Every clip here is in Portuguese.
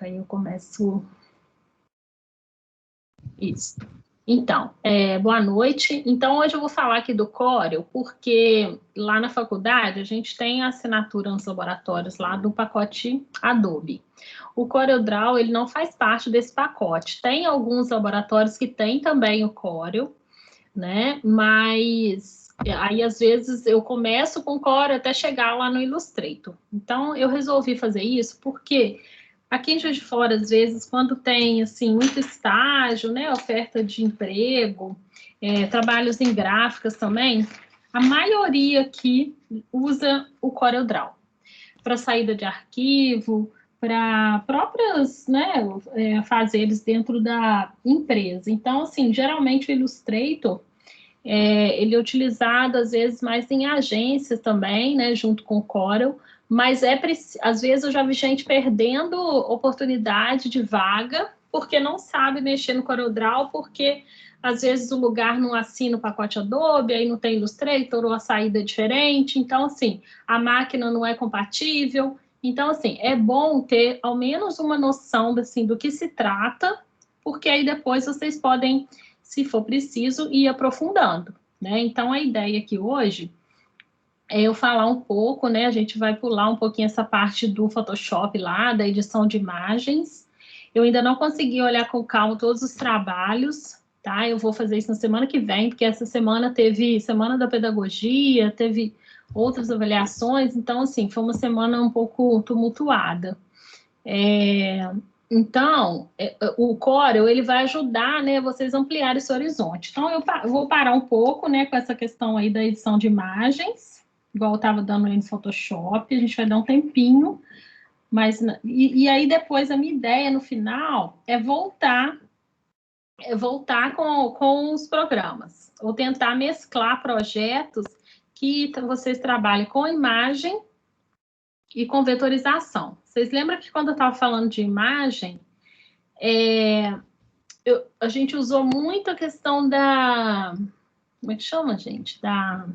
Aí eu começo isso. Então, boa noite. Então, hoje eu vou falar aqui do Corel, porque lá na faculdade a gente tem a assinatura nos laboratórios lá do pacote Adobe. O CorelDRAW, ele não faz parte desse pacote. Tem alguns laboratórios que tem também o Corel, né? Mas aí, às vezes, eu começo com o Corel até chegar lá no Illustrator. Então, eu resolvi fazer isso porque aqui em Juiz de Fora, às vezes, quando tem, assim, muito estágio, né, oferta de emprego, trabalhos em gráficas também, a maioria aqui usa o CorelDRAW para saída de arquivo, para próprios, né, fazeres dentro da empresa. Então, assim, geralmente o Illustrator, ele é utilizado, às vezes, mais em agências também, né, junto com o Corel, mas às vezes eu já vi gente perdendo oportunidade de vaga porque não sabe mexer no CorelDRAW, porque às vezes o lugar não assina o pacote Adobe, aí não tem Illustrator, ou a saída é diferente, então, assim, a máquina não é compatível. Então, assim, é bom ter ao menos uma noção, assim, do que se trata, porque aí depois vocês podem, se for preciso, ir aprofundando, né? Então, a ideia aqui hoje é eu falar um pouco, né? A gente vai pular um pouquinho essa parte do Photoshop lá, da edição de imagens. Eu ainda não consegui olhar com calma todos os trabalhos, tá? Eu vou fazer isso na semana que vem, porque essa semana teve Semana da Pedagogia, teve outras avaliações, então, assim, foi uma semana um pouco tumultuada. Então, o Corel, ele vai ajudar, né, vocês a ampliar esse horizonte. Então, eu vou parar um pouco, né, com essa questão aí da edição de imagens, igual eu estava dando aí no Photoshop, a gente vai dar um tempinho, mas, e aí depois a minha ideia no final é voltar com os programas, ou tentar mesclar projetos que vocês trabalhem com imagem e com vetorização. Vocês lembram que quando eu estava falando de imagem, a gente usou muito a questão da... Como é que chama, gente? Ai,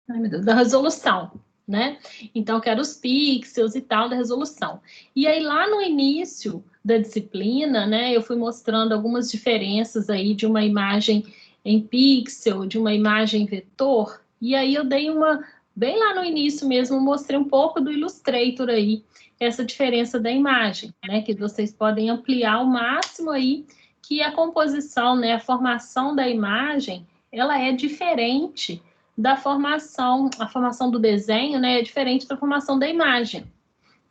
meu Deus, da resolução, né? Então, que eram os pixels e tal da resolução. E aí, lá no início da disciplina, né, eu fui mostrando algumas diferenças aí de uma imagem em pixel, de uma imagem em vetor, e aí eu dei bem lá no início mesmo, mostrei um pouco do Illustrator aí, essa diferença da imagem, né, que vocês podem ampliar ao máximo aí, que a composição, né, a formação da imagem, ela é diferente da formação, a formação do desenho, né, é diferente da formação da imagem.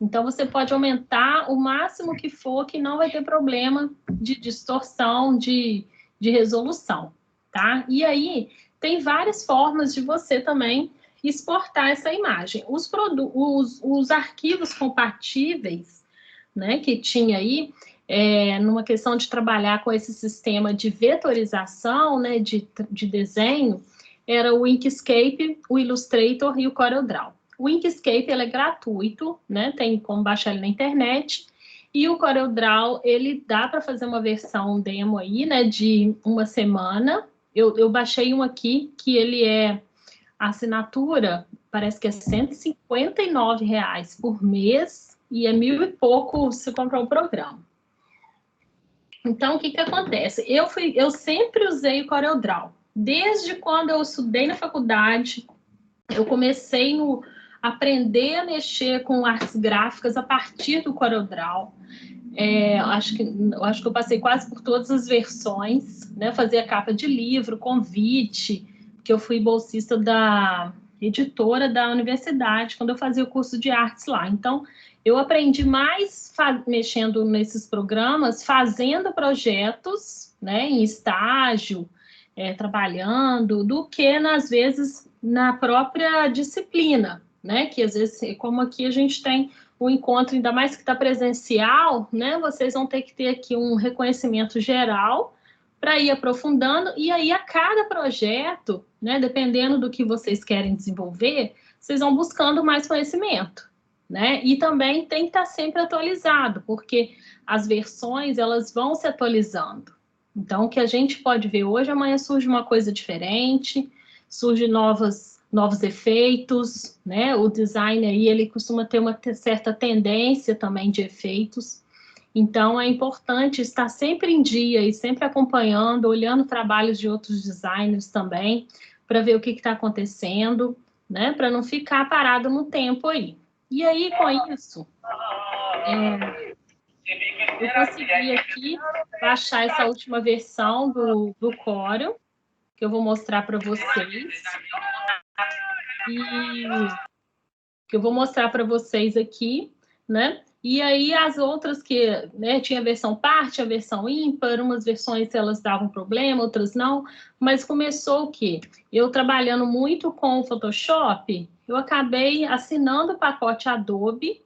Então, você pode aumentar o máximo que for, que não vai ter problema de distorção, de resolução, tá? E aí, tem várias formas de você também exportar essa imagem. Os arquivos compatíveis, né, que tinha aí, numa questão de trabalhar com esse sistema de vetorização, né, de desenho, era o Inkscape, o Illustrator e o CorelDRAW. O Inkscape, ele é gratuito, né? Tem como baixar ele na internet. E o CorelDRAW, ele dá para fazer uma versão demo aí, né? De uma semana. Eu baixei um aqui, que ele a assinatura, parece que é R$159 por mês, e é 1.000 e pouco se comprar o programa. Então, o que acontece? Eu sempre usei o CorelDRAW. Desde quando eu estudei na faculdade, eu comecei a aprender a mexer com artes gráficas a partir do CorelDRAW. Acho que eu passei quase por todas as versões, né? Fazia capa de livro, convite, porque eu fui bolsista da editora da universidade, quando eu fazia o curso de artes lá. Então, eu aprendi mais mexendo nesses programas, fazendo projetos, né, em estágio, trabalhando, do que, às vezes, na própria disciplina, né? Que, às vezes, como aqui a gente tem o encontro, ainda mais que está presencial, né? Vocês vão ter que ter aqui um reconhecimento geral para ir aprofundando, e aí a cada projeto, né, dependendo do que vocês querem desenvolver, vocês vão buscando mais conhecimento, né? E também tem que estar sempre atualizado, porque as versões, elas vão se atualizando. Então, o que a gente pode ver hoje, amanhã surge uma coisa diferente, surgem novas novos efeitos, né? O design aí, ele costuma ter uma certa tendência também de efeitos. Então, é importante estar sempre em dia e sempre acompanhando, olhando trabalhos de outros designers também, para ver o que está acontecendo, né? Para não ficar parado no tempo aí. E aí, com isso, eu consegui aqui baixar essa última versão do Corel, que eu vou mostrar para vocês. E que eu vou mostrar para vocês aqui, né? E aí as outras que, né, tinha a versão parte, a versão ímpar, umas versões elas davam problema, outras não, mas começou o quê? Eu trabalhando muito com o Photoshop, eu acabei assinando o pacote Adobe,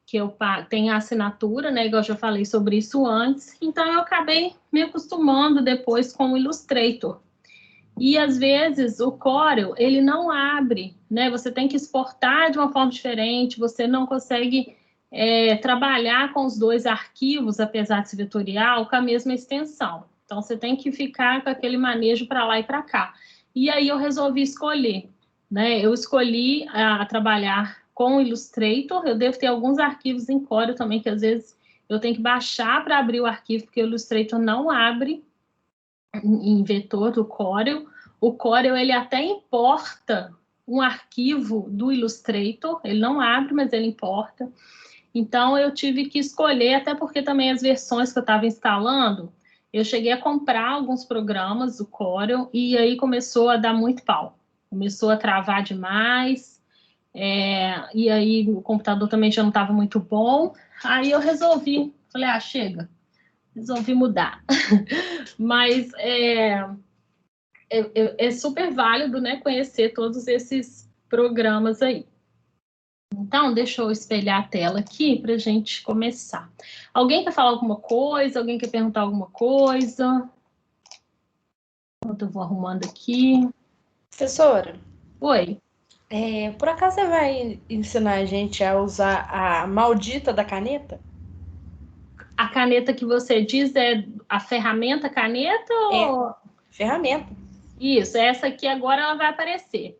que eu tenho a assinatura, né, igual eu já falei sobre isso antes, então eu acabei me acostumando depois com o Illustrator. E às vezes o Corel, ele não abre, né? Você tem que exportar de uma forma diferente, você não consegue trabalhar com os dois arquivos, apesar de ser vetorial, com a mesma extensão. Então você tem que ficar com aquele manejo para lá e para cá. E aí eu resolvi escolher, né? Eu escolhi a trabalhar com o Illustrator, eu devo ter alguns arquivos em Corel também, que às vezes eu tenho que baixar para abrir o arquivo, porque o Illustrator não abre em vetor do Corel. O Corel, ele até importa um arquivo do Illustrator, ele não abre, mas ele importa. Então, eu tive que escolher, até porque também as versões que eu estava instalando, eu cheguei a comprar alguns programas do Corel e aí começou a dar muito pau. Começou a travar demais, e aí o computador também já não estava muito bom. Aí eu resolvi, falei, chega, resolvi mudar. Mas é super válido, né, conhecer todos esses programas aí. Então, deixa eu espelhar a tela aqui para a gente começar. Alguém quer falar alguma coisa? Alguém quer perguntar alguma coisa? Enquanto eu vou arrumando aqui. Professora, Oi. por acaso você vai ensinar a gente a usar a maldita da caneta? A caneta que você diz é a ferramenta caneta É, ou... ferramenta. Isso, essa aqui agora ela vai aparecer.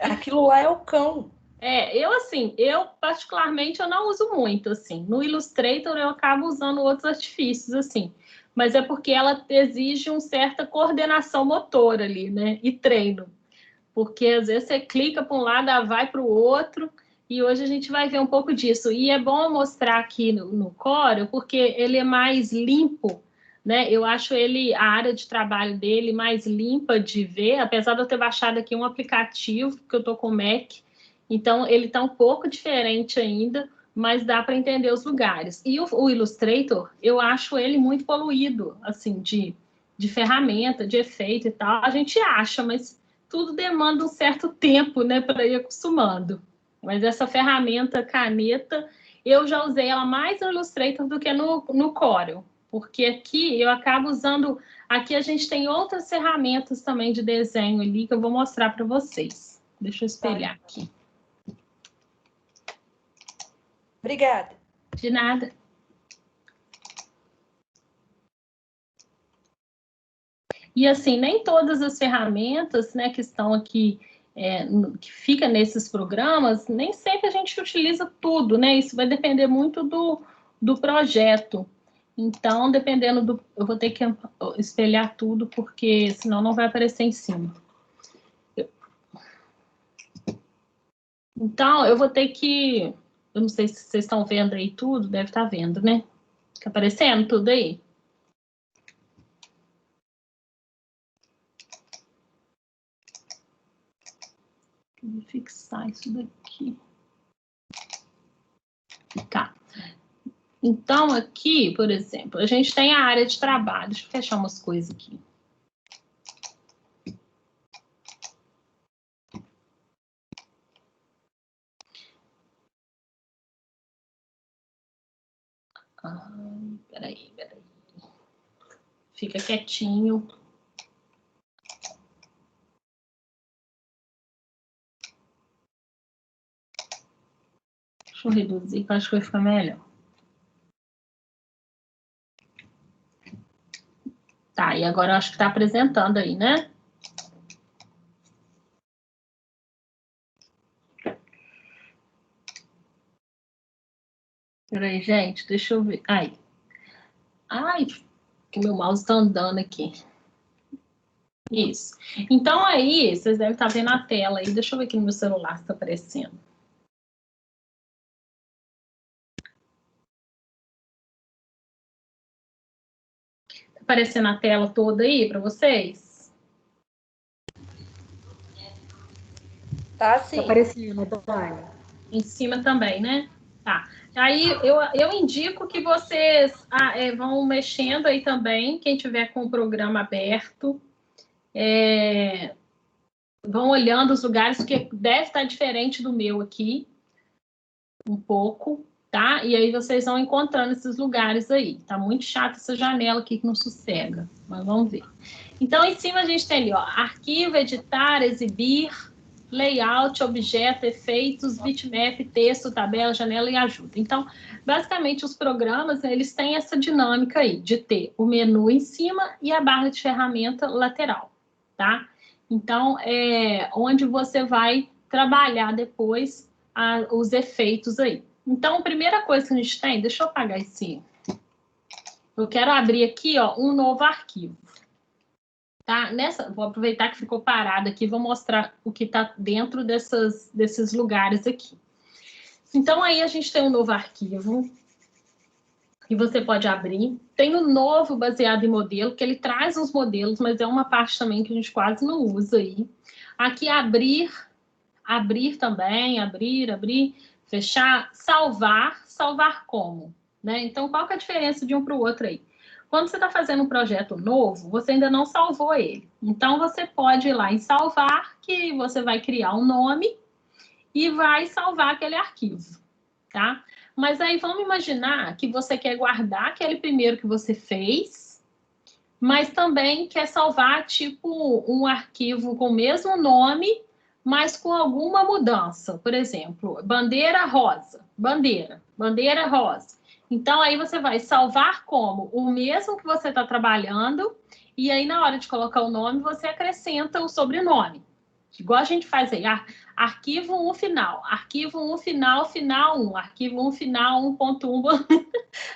Aquilo lá é o cão. Eu particularmente eu não uso muito, assim. No Illustrator eu acabo usando outros artifícios, assim. Mas é porque ela exige uma certa coordenação motora ali, né? E treino. Porque às vezes você clica para um lado, vai para o outro, e hoje a gente vai ver um pouco disso. E é bom mostrar aqui no Corel, porque ele é mais limpo, né? Eu acho a área de trabalho dele mais limpa de ver, apesar de eu ter baixado aqui um aplicativo, que eu estou com o Mac, então ele está um pouco diferente ainda, mas dá para entender os lugares. E o Illustrator, eu acho ele muito poluído, assim, de ferramenta, de efeito e tal. A gente acha, mas tudo demanda um certo tempo, né, para ir acostumando. Mas essa ferramenta caneta, eu já usei ela mais no Illustrator do que no Corel, porque aqui eu acabo usando. Aqui a gente tem outras ferramentas também de desenho ali que eu vou mostrar para vocês. Deixa eu espelhar aqui. Obrigada. De nada. E assim, nem todas as ferramentas, né, que estão aqui, que fica nesses programas, nem sempre a gente utiliza tudo, né? Isso vai depender muito do projeto. Então, dependendo do... Eu vou ter que espelhar tudo, porque senão não vai aparecer em cima. Então, eu vou ter que... Eu não sei se vocês estão vendo aí tudo, deve estar vendo, né? Fica aparecendo tudo aí? Vou fixar isso daqui. Tá. Então, aqui, por exemplo, a gente tem a área de trabalho. Deixa eu fechar umas coisas aqui. Peraí. Fica quietinho. Deixa eu reduzir, que eu acho que vai ficar melhor. Tá, e agora eu acho que tá apresentando aí, né? Peraí, gente, deixa eu ver. Aí. Ai, que meu mouse tá andando aqui. Isso. Então, aí, vocês devem estar vendo a tela aí. Deixa eu ver aqui no meu celular se tá aparecendo. Tá aparecendo a tela toda aí para vocês? Tá sim. Tá aparecendo, Dani. Em cima também, né? Tá. Aí eu indico que vocês vão mexendo aí também, quem tiver com o programa aberto, vão olhando os lugares, porque deve estar diferente do meu aqui, um pouco, tá? E aí vocês vão encontrando esses lugares aí. Tá muito chato essa janela aqui que não sossega, mas vamos ver. Então, em cima a gente tem ali, ó, arquivo, editar, exibir, layout, objeto, efeitos, bitmap, texto, tabela, janela e ajuda. Então, basicamente, os programas, né, eles têm essa dinâmica aí de ter o menu em cima e a barra de ferramenta lateral, tá? Então, é onde você vai trabalhar depois os efeitos aí. Então, a primeira coisa que a gente tem, deixa eu apagar esse. Eu quero abrir aqui, ó, um novo arquivo. Tá? Vou aproveitar que ficou parado aqui, vou mostrar o que está dentro desses lugares aqui. Então, aí a gente tem um novo arquivo, que você pode abrir. Tem o novo baseado em modelo, que ele traz os modelos, mas é uma parte também que a gente quase não usa aí. Aqui, abrir também, abrir, fechar, salvar como, né? Então, qual que é a diferença de um para o outro aí? Quando você está fazendo um projeto novo, você ainda não salvou ele. Então, você pode ir lá em salvar, que você vai criar um nome e vai salvar aquele arquivo, tá? Mas aí, vamos imaginar que você quer guardar aquele primeiro que você fez, mas também quer salvar, tipo, um arquivo com o mesmo nome, mas com alguma mudança. Por exemplo, bandeira rosa, bandeira rosa. Então, aí você vai salvar como o mesmo que você está trabalhando, e aí na hora de colocar o nome, você acrescenta o sobrenome. Igual a gente faz aí, arquivo 1 final, arquivo 1 final, final 1, arquivo 1 final 1.1.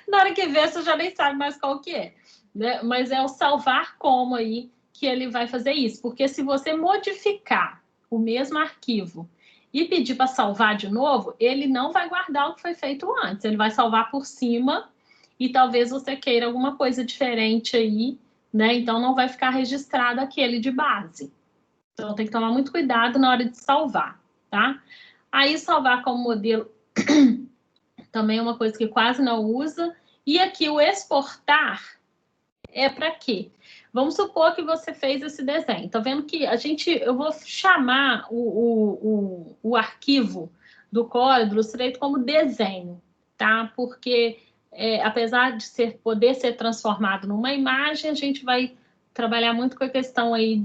Na hora que vê, você já nem sabe mais qual que é, né? Mas é o salvar como aí que ele vai fazer isso, porque se você modificar o mesmo arquivo e pedir para salvar de novo, ele não vai guardar o que foi feito antes, ele vai salvar por cima e talvez você queira alguma coisa diferente aí, né? Então não vai ficar registrado aquele de base. Então tem que tomar muito cuidado na hora de salvar, tá? Aí salvar como modelo também é uma coisa que quase não usa. E aqui o exportar é para quê? Vamos supor que você fez esse desenho. Tá vendo que eu vou chamar o arquivo do Corel, do Illustrator, como desenho, tá? Porque apesar de poder ser transformado numa imagem, a gente vai trabalhar muito com a questão aí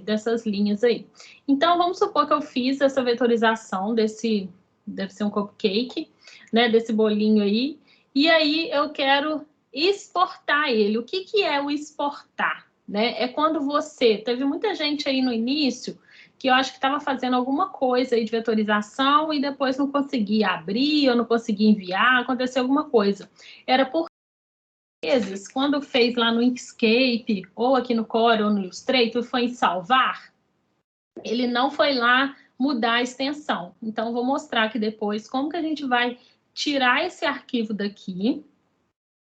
dessas linhas aí. Então, vamos supor que eu fiz essa vetorização deve ser um cupcake, né? Desse bolinho aí. E aí eu quero exportar ele. O que é o exportar? Né? É quando teve muita gente aí no início que eu acho que estava fazendo alguma coisa aí de vetorização e depois não conseguia abrir, ou não conseguia enviar, aconteceu alguma coisa. Era por vezes, quando fez lá no Inkscape, ou aqui no Corel, ou no Illustrator, foi em salvar, ele não foi lá mudar a extensão. Então, vou mostrar aqui depois como que a gente vai tirar esse arquivo daqui,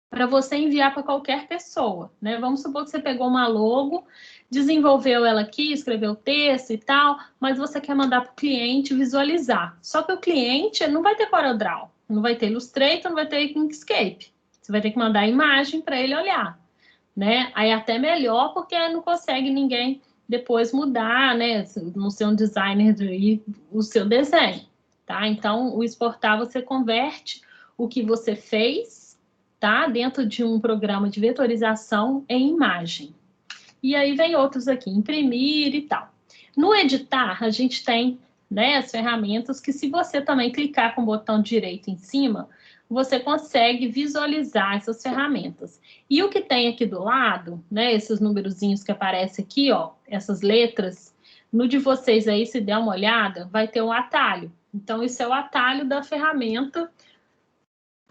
para você enviar para qualquer pessoa, né? Vamos supor que você pegou uma logo, desenvolveu ela aqui, escreveu texto e tal, mas você quer mandar para o cliente visualizar. Só que o cliente não vai ter CorelDRAW, não vai ter Illustrator, não vai ter Inkscape. Você vai ter que mandar a imagem para ele olhar, né? Aí até melhor, porque não consegue ninguém depois mudar, né? No seu designer o seu desenho, tá? Então, o exportar, você converte o que você fez, tá? Dentro de um programa de vetorização em imagem. E aí vem outros aqui, imprimir e tal. No editar, a gente tem, né, as ferramentas que, se você também clicar com o botão direito em cima, você consegue visualizar essas ferramentas. E o que tem aqui do lado, né, esses numerozinhos que aparecem aqui, ó, essas letras, no de vocês aí, se der uma olhada, vai ter um atalho. Então, isso é o atalho da ferramenta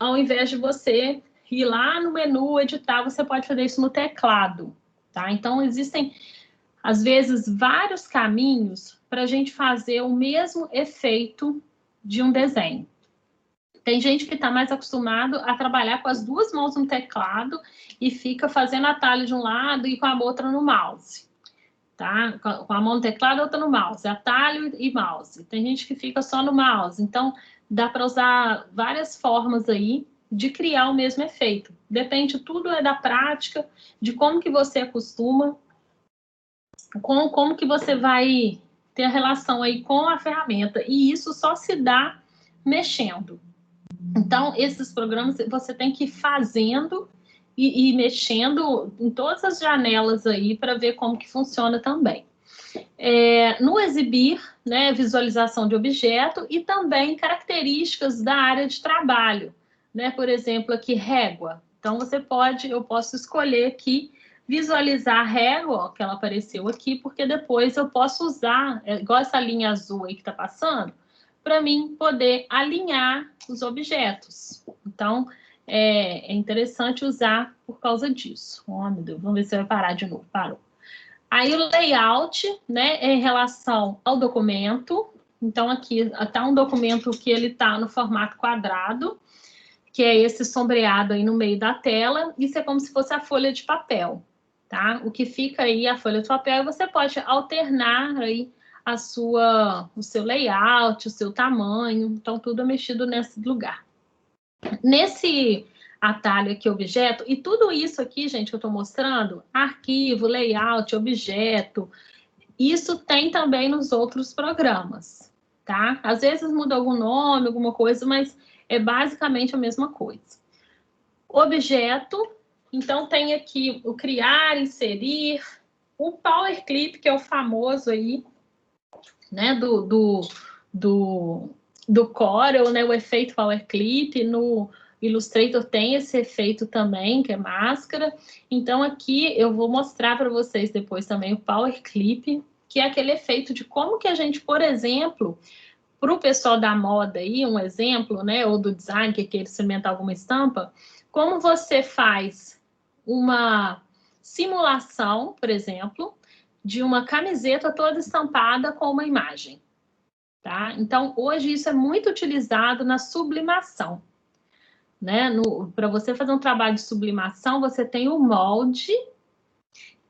ao invés de você ir lá no menu editar, você pode fazer isso no teclado, tá? Então, existem, às vezes, vários caminhos para a gente fazer o mesmo efeito de um desenho. Tem gente que está mais acostumado a trabalhar com as duas mãos no teclado e fica fazendo atalho de um lado e com a outra no mouse, tá? Com a mão no teclado, outra no mouse, atalho e mouse. Tem gente que fica só no mouse, então dá para usar várias formas aí de criar o mesmo efeito. Depende, tudo é da prática, de como que você acostuma, como que você vai ter a relação aí com a ferramenta, e isso só se dá mexendo. Então, esses programas você tem que ir fazendo e mexendo em todas as janelas aí para ver como que funciona também. No exibir, né, visualização de objeto e também características da área de trabalho, né? Por exemplo, aqui régua. Então, eu posso escolher aqui visualizar a régua, que ela apareceu aqui, porque depois eu posso usar, igual essa linha azul aí que está passando, para mim poder alinhar os objetos. Então, é interessante usar por causa disso. Oh, meu Deus, vamos ver se vai parar de novo. Parou. Aí o layout, né, é em relação ao documento. Então, aqui está um documento que ele está no formato quadrado, que é esse sombreado aí no meio da tela. Isso é como se fosse a folha de papel, tá? O que fica aí, a folha de papel, você pode alternar aí o seu layout, o seu tamanho. Então, tudo é mexido nesse lugar. Nesse atalho aqui, objeto, e tudo isso aqui, gente, que eu estou mostrando, arquivo, layout, objeto, isso tem também nos outros programas, tá? Às vezes muda algum nome, alguma coisa, mas é basicamente a mesma coisa. Objeto, então tem aqui o criar, inserir, o Power Clip, que é o famoso aí, né, do Corel, né, o efeito Power Clip. No Illustrator tem esse efeito também, que é máscara. Então, aqui eu vou mostrar para vocês depois também o Power Clip, que é aquele efeito de como que a gente, por exemplo, para o pessoal da moda aí, um exemplo, né, ou do design, que quer experimentar alguma estampa, como você faz uma simulação, por exemplo, de uma camiseta toda estampada com uma imagem, tá? Então, hoje isso é muito utilizado na sublimação, né? Para você fazer um trabalho de sublimação, você tem o molde,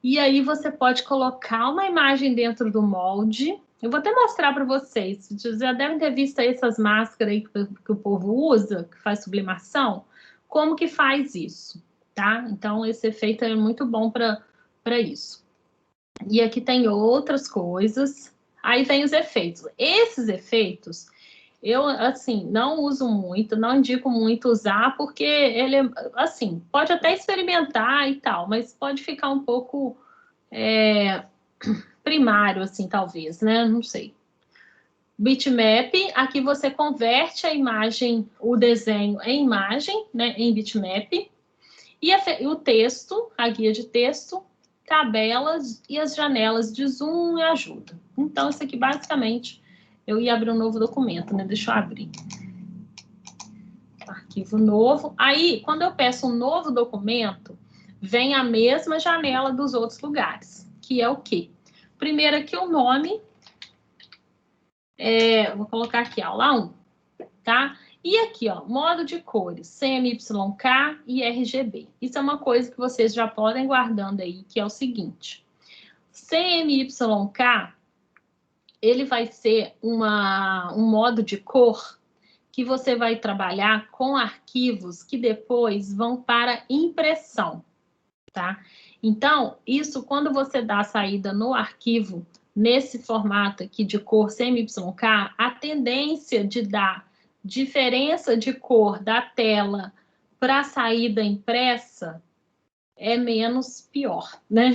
e aí você pode colocar uma imagem dentro do molde. Eu vou até mostrar para vocês, vocês já devem ter visto aí essas máscaras aí que o povo usa, que faz sublimação, como que faz isso, tá? Então, esse efeito é muito bom para isso. E aqui tem outras coisas. Aí tem os efeitos. Esses efeitos, eu, assim, não uso muito, não indico muito usar, porque ele, assim, pode até experimentar e tal, mas pode ficar um pouco primário, assim, talvez, né? Não sei. Bitmap, aqui você converte a imagem, o desenho em imagem, né? Em bitmap. E o texto, a guia de texto, tabelas e as janelas de zoom e ajuda. Então, isso aqui, basicamente, eu ia abrir um novo documento, né? Deixa eu abrir. Arquivo novo. Aí, quando eu peço um novo documento, vem a mesma janela dos outros lugares, que é o quê? Primeiro aqui o nome. Vou colocar aqui, aula 1, tá? E aqui, ó, modo de cores, CMYK e RGB. Isso é uma coisa que vocês já podem guardando aí, que é o seguinte. CMYK, ele vai ser um modo de cor que você vai trabalhar com arquivos que depois vão para impressão, tá? Então, isso, quando você dá a saída no arquivo, nesse formato aqui de cor CMYK, a tendência de dar diferença de cor da tela para a saída impressa é menos pior, né?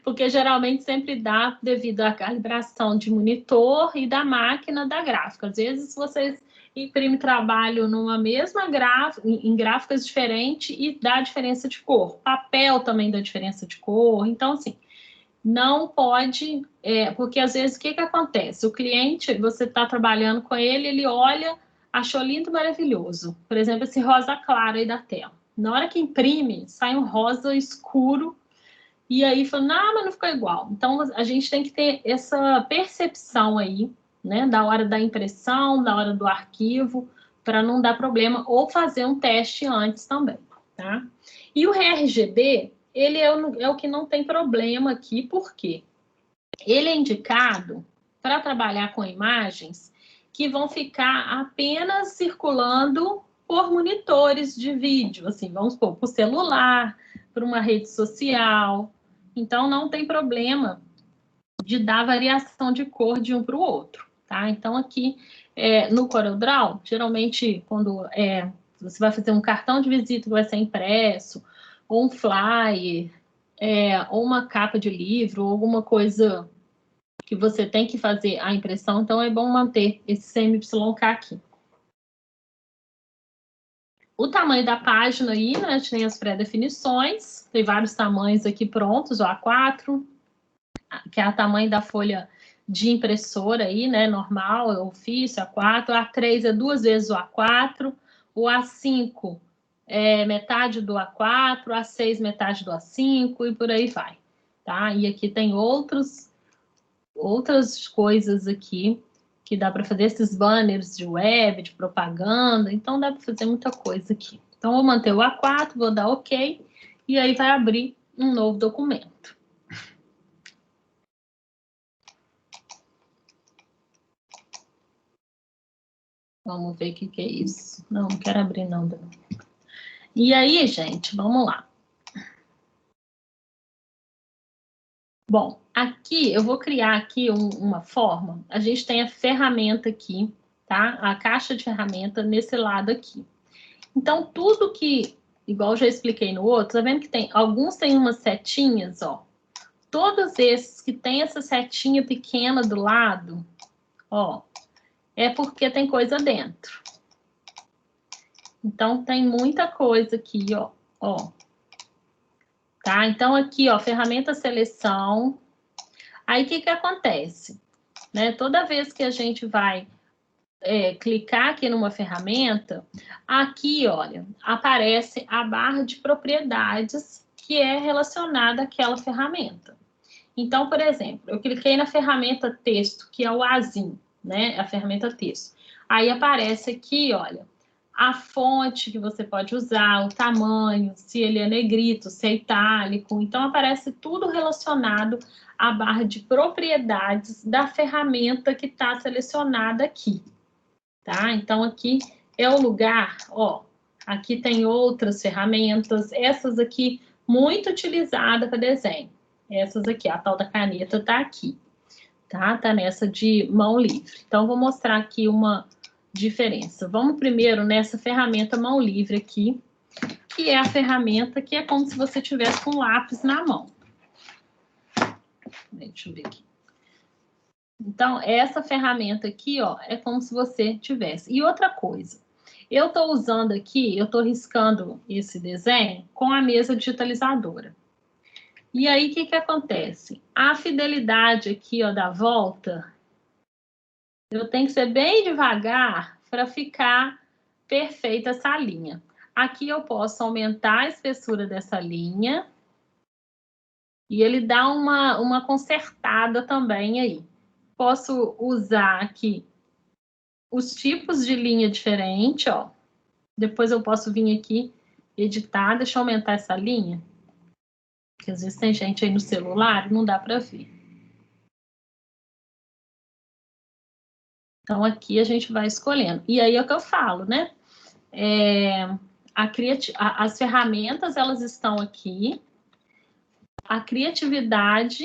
Porque geralmente sempre dá devido à calibração de monitor e da máquina da gráfica. Às vezes vocês imprimem trabalho numa mesma gráfica, em gráficas diferentes, e dá diferença de cor. Papel também dá diferença de cor. Então, assim, não pode, porque às vezes o que acontece? O cliente, você está trabalhando com ele, ele olha achou lindo, maravilhoso. Por exemplo, esse rosa claro aí da tela. Na hora que imprime, sai um rosa escuro, e aí fala, não, mas não ficou igual. Então, a gente tem que ter essa percepção aí, né, da hora da impressão, da hora do arquivo, para não dar problema, ou fazer um teste antes também, tá? E o RGB, ele é o que não tem problema aqui, por quê? Ele é indicado para trabalhar com imagens que vão ficar apenas circulando por monitores de vídeo, assim, vamos supor, por celular, por uma rede social. Então, não tem problema de dar variação de cor de um para o outro, tá? Então, aqui no CorelDRAW, geralmente, quando você vai fazer um cartão de visita que vai ser impresso, ou um flyer, ou uma capa de livro, ou alguma coisa que você tem que fazer a impressão, então é bom manter esse CMYK aqui. O tamanho da página aí, né, tem as pré-definições, tem vários tamanhos aqui prontos, o A4, que é o tamanho da folha de impressora aí, né, normal, é ofício, A4, o A3 é 2 vezes o A4, o A5 é metade do A4, o A6 metade do A5 e por aí vai, tá? E aqui tem outras coisas aqui que dá para fazer, esses banners de web, de propaganda, então dá para fazer muita coisa aqui. Então, vou manter o A4, vou dar OK, e aí vai abrir um novo documento. Vamos ver o que é isso. Não quero abrir não. E aí, gente, vamos lá. Bom, aqui eu vou criar aqui uma forma. A gente tem a ferramenta aqui, tá? A caixa de ferramenta nesse lado aqui. Então, tudo que, igual eu já expliquei no outro, tá vendo que tem, alguns tem umas setinhas, ó. Todos esses que tem essa setinha pequena do lado, ó, é porque tem coisa dentro. Então, tem muita coisa aqui, ó. Tá? Então, aqui, ó, ferramenta seleção. Aí, o que acontece? Né? Toda vez que a gente vai clicar aqui numa ferramenta, aqui, olha, aparece a barra de propriedades que é relacionada àquela ferramenta. Então, por exemplo, eu cliquei na ferramenta texto, que é o Azinho, né? A ferramenta texto. Aí aparece aqui, olha, a fonte que você pode usar, o tamanho, se ele é negrito, se é itálico. Então, aparece tudo relacionado à barra de propriedades da ferramenta que está selecionada aqui. Tá? Então, aqui é o lugar, ó, aqui tem outras ferramentas, essas aqui muito utilizadas para desenho. Essas aqui, a tal da caneta tá aqui, tá? Tá nessa de mão livre. Então, vou mostrar aqui uma diferença. Vamos primeiro nessa ferramenta mão livre aqui, que é a ferramenta que é como se você tivesse um lápis na mão. Deixa eu ver aqui. Então, essa ferramenta aqui, ó, é como se você tivesse. E outra coisa, eu estou usando aqui, eu estou riscando esse desenho com a mesa digitalizadora. E aí, o que acontece? A fidelidade aqui, ó, da volta, eu tenho que ser bem devagar para ficar perfeita essa linha. Aqui eu posso aumentar a espessura dessa linha e ele dá uma consertada também aí. Posso usar aqui os tipos de linha diferente, ó. Depois eu posso vir aqui, editar, deixa eu aumentar essa linha. Porque às vezes tem gente aí no celular e não dá para ver. Então, aqui a gente vai escolhendo. E aí é o que eu falo, né? As ferramentas, elas estão aqui. A criatividade,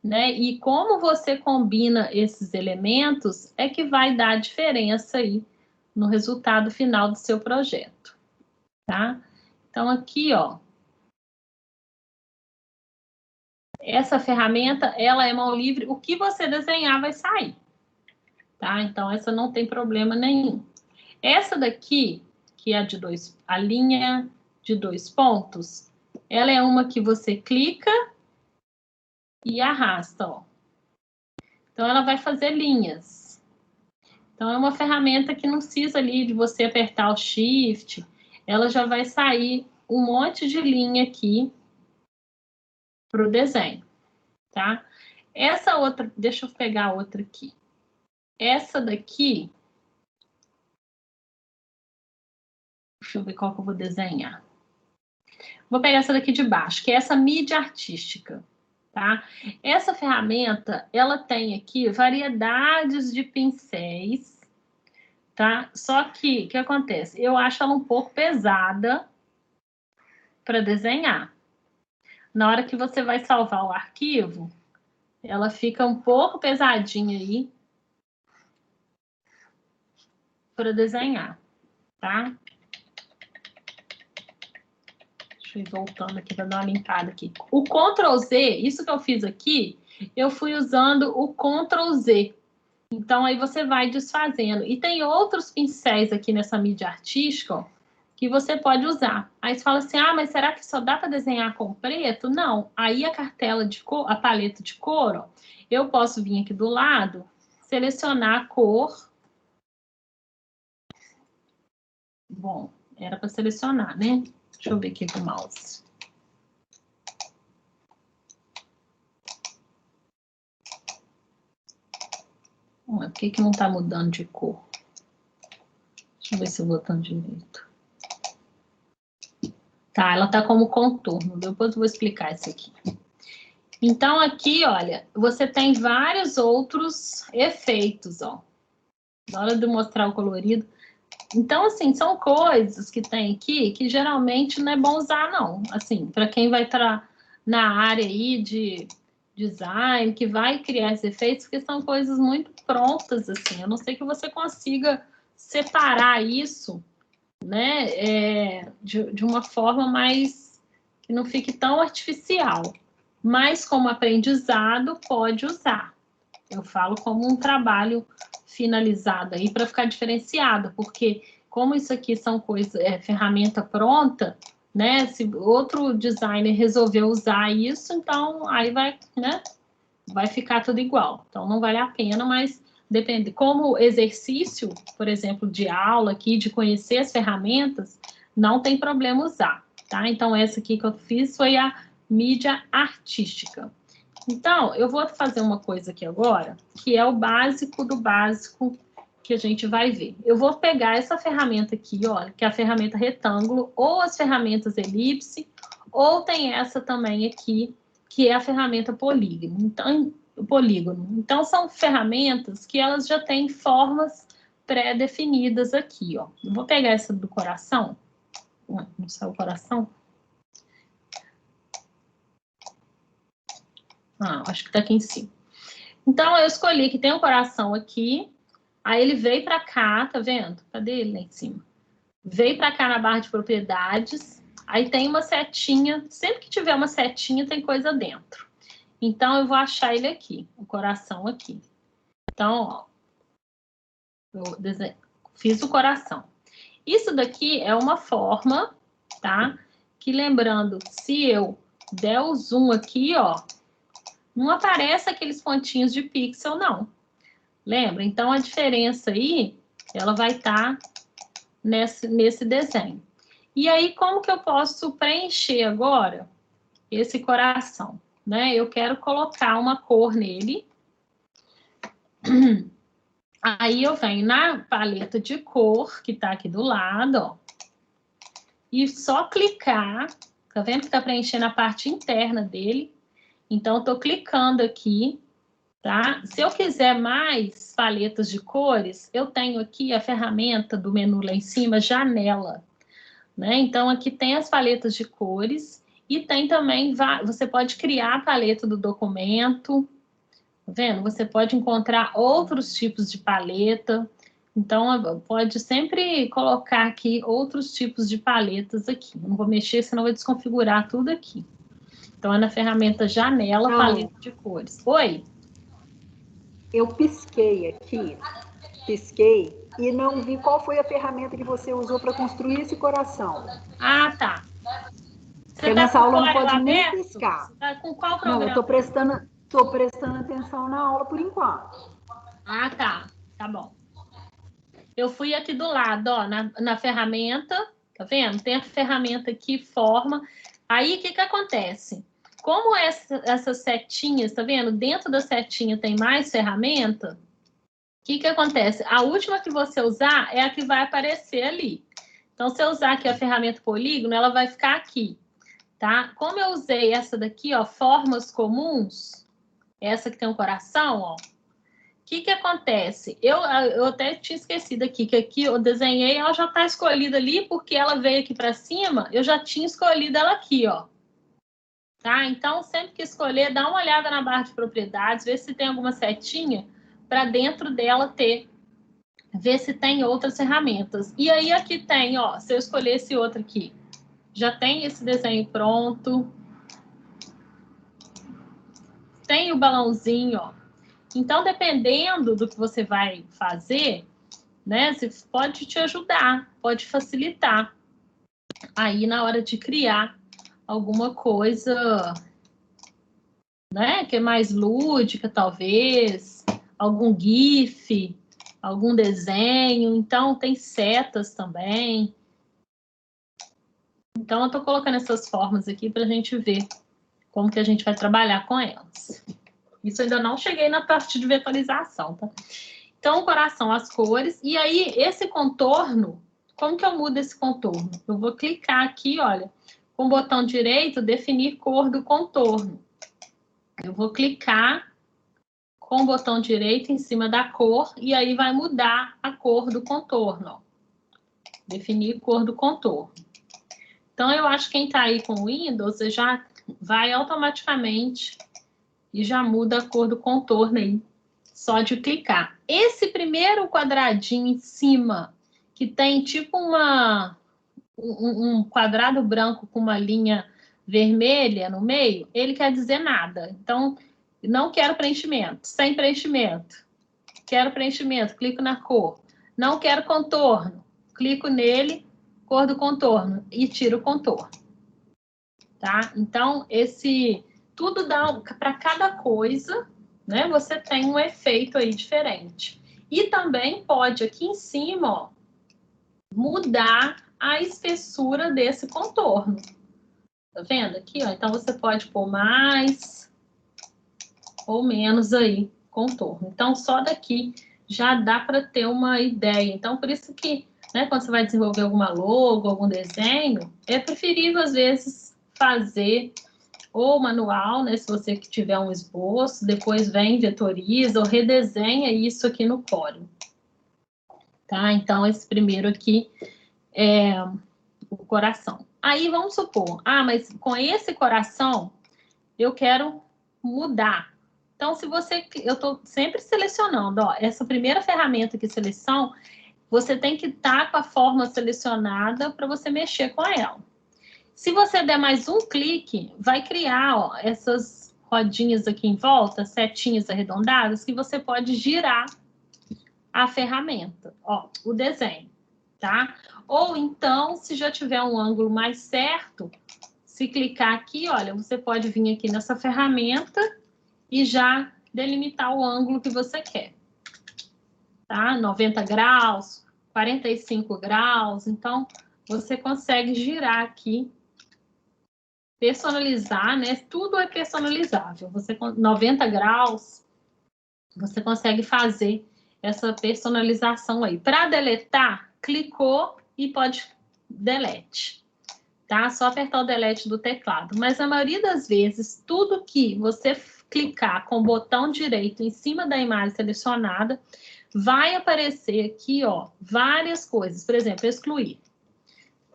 né? E como você combina esses elementos é que vai dar diferença aí no resultado final do seu projeto, tá? Então, aqui, ó. Essa ferramenta, ela é mão livre. O que você desenhar vai sair, tá? Então, essa não tem problema nenhum. Essa daqui, que é a linha de 2 pontos, ela é uma que você clica e arrasta, ó. Então, ela vai fazer linhas. Então, é uma ferramenta que não precisa ali de você apertar o Shift, ela já vai sair um monte de linha aqui para o desenho, tá? Essa outra, deixa eu pegar outra aqui. Essa daqui, deixa eu ver qual que eu vou desenhar. Vou pegar essa daqui de baixo, que é essa mídia artística, tá? Essa ferramenta, ela tem aqui variedades de pincéis, tá? Só que, o que acontece? Eu acho ela um pouco pesada para desenhar. Na hora que você vai salvar o arquivo, ela fica um pouco pesadinha aí para desenhar, tá? Deixa eu ir voltando aqui para dar uma limpada aqui. O Ctrl Z, isso que eu fiz aqui, eu fui usando o Ctrl Z. Então, aí você vai desfazendo. E tem outros pincéis aqui nessa mídia artística, ó, que você pode usar. Aí você fala assim, ah, mas será que só dá para desenhar com preto? Não. Aí a cartela de cor, a paleta de cor, ó, eu posso vir aqui do lado, selecionar a cor. Bom, era para selecionar, né? Deixa eu ver aqui com o mouse. Por que não está mudando de cor? Deixa eu ver se eu vou botando direito. Tá, ela tá como contorno. Depois eu vou explicar isso aqui. Então, aqui, olha, você tem vários outros efeitos, ó. Na hora de mostrar o colorido. Então, assim, são coisas que tem aqui que geralmente não é bom usar, não. Assim, para quem vai estar na área aí de design, que vai criar esses efeitos, porque são coisas muito prontas, assim. A não ser que você consiga separar isso, né, de uma forma mais que não fique tão artificial. Mas como aprendizado, pode usar. Eu falo como um trabalho finalizado aí para ficar diferenciado, porque como isso aqui são coisas, ferramenta pronta, né? Se outro designer resolveu usar isso, então aí vai, né? Vai ficar tudo igual. Então não vale a pena, mas depende. Como exercício, por exemplo, de aula aqui, de conhecer as ferramentas, não tem problema usar, tá? Então essa aqui que eu fiz foi a mídia artística. Então, eu vou fazer uma coisa aqui agora, que é o básico do básico que a gente vai ver. Eu vou pegar essa ferramenta aqui, ó, que é a ferramenta retângulo, ou as ferramentas elipse, ou tem essa também aqui, que é a ferramenta polígono. Então, são ferramentas que elas já têm formas pré-definidas aqui, ó. Eu vou pegar essa do coração. Não saiu o coração? Ah, acho que tá aqui em cima. Então, eu escolhi que tem um coração aqui. Aí ele veio para cá, tá vendo? Cadê ele lá em cima? Veio para cá na barra de propriedades. Aí tem uma setinha. Sempre que tiver uma setinha, tem coisa dentro. Então, eu vou achar ele aqui. O coração aqui. Então, ó. Eu fiz o coração. Isso daqui é uma forma, tá? Que lembrando, se eu der o zoom aqui, ó, não aparece aqueles pontinhos de pixel, não. Lembra? Então, a diferença aí, ela vai estar nesse desenho. E aí, como que eu posso preencher agora esse coração? Né? Eu quero colocar uma cor nele. Aí, eu venho na paleta de cor, que está aqui do lado, ó. E só clicar, tá vendo que está preenchendo a parte interna dele? Então, eu tô clicando aqui, tá? Se eu quiser mais paletas de cores, eu tenho aqui a ferramenta do menu lá em cima, janela, né? Então, aqui tem as paletas de cores e tem também, você pode criar a paleta do documento, tá vendo? Você pode encontrar outros tipos de paleta. Então, pode sempre colocar aqui outros tipos de paletas aqui. Não vou mexer, senão vai desconfigurar tudo aqui. Então, é na ferramenta janela, paleta de cores. Oi? Eu pisquei e não vi qual foi a ferramenta que você usou para construir esse coração. Ah, tá. Porque nessa aula não pode nem piscar. Você tá com qual programa? Não, eu tô prestando atenção na aula por enquanto. Ah, tá. Tá bom. Eu fui aqui do lado, ó, na ferramenta, tá vendo? Tem a ferramenta aqui, forma. Aí, o que acontece? Como essas setinhas, tá vendo? Dentro da setinha tem mais ferramenta, o que acontece? A última que você usar é a que vai aparecer ali. Então, se eu usar aqui a ferramenta polígono, ela vai ficar aqui, tá? Como eu usei essa daqui, ó, formas comuns, essa que tem um coração, ó, o que acontece? Eu até tinha esquecido aqui, que aqui eu desenhei, ela já está escolhida ali, porque ela veio aqui para cima, eu já tinha escolhido ela aqui, ó. Tá? Então, sempre que escolher, dá uma olhada na barra de propriedades, ver se tem alguma setinha para dentro dela ter, ver se tem outras ferramentas. E aí aqui tem, ó, se eu escolher esse outro aqui, já tem esse desenho pronto. Tem o balãozinho, ó. Então, dependendo do que você vai fazer, né, você pode te ajudar, pode facilitar aí na hora de criar alguma coisa, né, que é mais lúdica, talvez, algum GIF, algum desenho. Então, tem setas também. Então, eu estou colocando essas formas aqui para a gente ver como que a gente vai trabalhar com elas. Isso ainda não cheguei na parte de vetorização, tá? Então, o coração, as cores. E aí, esse contorno, como que eu mudo esse contorno? Eu vou clicar aqui, olha, com o botão direito, definir cor do contorno. Eu vou clicar com o botão direito em cima da cor e aí vai mudar a cor do contorno, ó. Definir cor do contorno. Então, eu acho que quem está aí com o Windows já vai automaticamente e já muda a cor do contorno aí, só de clicar. Esse primeiro quadradinho em cima, que tem tipo um quadrado branco com uma linha vermelha no meio, ele quer dizer nada. Então, não quero preenchimento, sem preenchimento. Quero preenchimento, clico na cor. Não quero contorno, clico nele, cor do contorno, e tiro o contorno. Tá? Então, tudo dá para cada coisa, né? Você tem um efeito aí diferente. E também pode aqui em cima, ó, mudar a espessura desse contorno. Tá vendo aqui, ó? Então você pode pôr mais ou menos aí contorno. Então só daqui já dá para ter uma ideia. Então por isso que, né, quando você vai desenvolver alguma logo, algum desenho, é preferível às vezes fazer ou manual, né, se você tiver um esboço, depois vem, vetoriza ou redesenha isso aqui no Corel. Tá? Então, esse primeiro aqui é o coração. Aí, vamos supor, mas com esse coração, eu quero mudar. Então, eu estou sempre selecionando, ó, essa primeira ferramenta aqui, seleção, você tem que estar com a forma selecionada para você mexer com ela. Se você der mais um clique, vai criar, ó, essas rodinhas aqui em volta, setinhas arredondadas, que você pode girar a ferramenta, ó, o desenho, tá? Ou então, se já tiver um ângulo mais certo, se clicar aqui, olha, você pode vir aqui nessa ferramenta e já delimitar o ângulo que você quer, tá? 90 graus, 45 graus, então você consegue girar aqui, personalizar, né? Tudo é personalizável. 90 graus, você consegue fazer essa personalização aí. Para deletar, clicou e pode delete, tá? Só apertar o delete do teclado. Mas a maioria das vezes, tudo que você clicar com o botão direito em cima da imagem selecionada, vai aparecer aqui, ó, várias coisas. Por exemplo, excluir.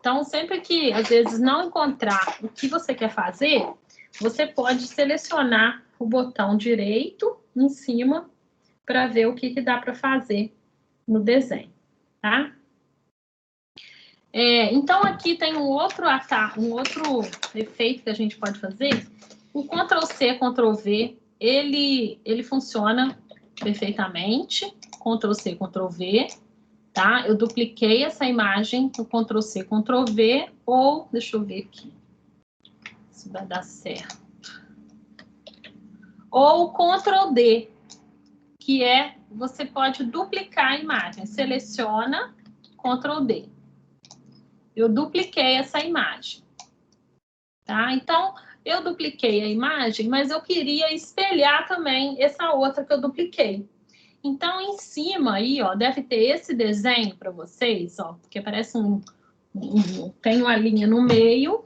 Então, sempre que, às vezes, não encontrar o que você quer fazer, você pode selecionar o botão direito em cima para ver o que dá para fazer no desenho, tá? Então, aqui tem um outro efeito que a gente pode fazer. O Ctrl+C, Ctrl+V, ele funciona perfeitamente. Ctrl+C, Ctrl+V. Tá? Eu dupliquei essa imagem com Ctrl+C, Ctrl+V, ou, deixa eu ver aqui, se vai dar certo. Ou Ctrl+D, que você pode duplicar a imagem. Seleciona, Ctrl D. Eu dupliquei essa imagem. Tá? Então, eu dupliquei a imagem, mas eu queria espelhar também essa outra que eu dupliquei. Então, em cima aí, ó, deve ter esse desenho para vocês, ó, porque parece tem uma linha no meio.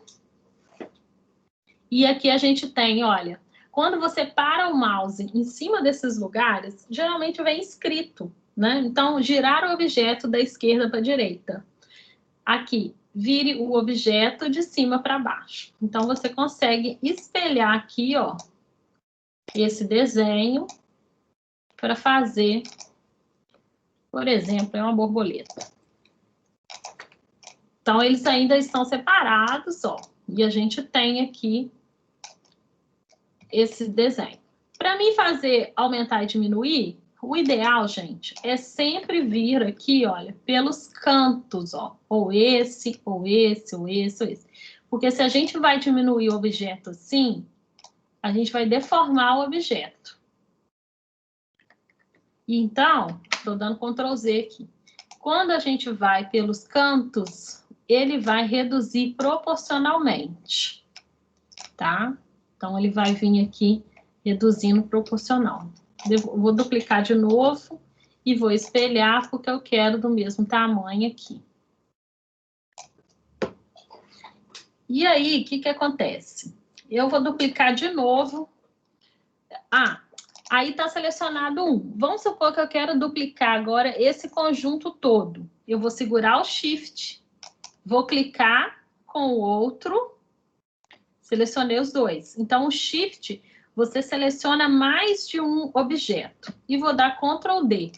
E aqui a gente tem, olha, quando você para o mouse em cima desses lugares, geralmente vem escrito, né? Então, girar o objeto da esquerda para a direita. Aqui, vire o objeto de cima para baixo. Então, você consegue espelhar aqui, ó, esse desenho para fazer, por exemplo, é uma borboleta. Então, eles ainda estão separados, ó, e a gente tem aqui esse desenho. Para mim fazer aumentar e diminuir, o ideal, gente, é sempre vir aqui, olha, pelos cantos, ó, ou esse, ou esse, ou esse, ou esse. Porque se a gente vai diminuir o objeto assim, a gente vai deformar o objeto. Então, estou dando Ctrl Z aqui. Quando a gente vai pelos cantos, ele vai reduzir proporcionalmente, tá? Então, ele vai vir aqui reduzindo proporcional. Vou duplicar de novo e vou espelhar, porque eu quero do mesmo tamanho aqui. E aí, o que acontece? Eu vou duplicar de novo. Aí está selecionado um. Vamos supor que eu quero duplicar agora esse conjunto todo. Eu vou segurar o Shift, vou clicar com o outro, selecionei os dois. Então, o Shift, você seleciona mais de um objeto. E vou dar Ctrl D.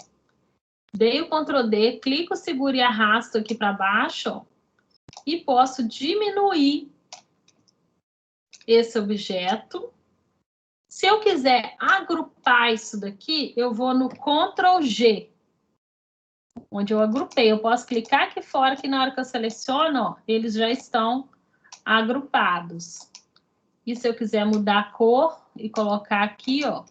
Dei o Ctrl D, clico, seguro e arrasto aqui para baixo, ó, e posso diminuir esse objeto. Se eu quiser agrupar isso daqui, eu vou no Ctrl G, onde eu agrupei. Eu posso clicar aqui fora, que na hora que eu seleciono, ó, eles já estão agrupados. E se eu quiser mudar a cor e colocar aqui, ó,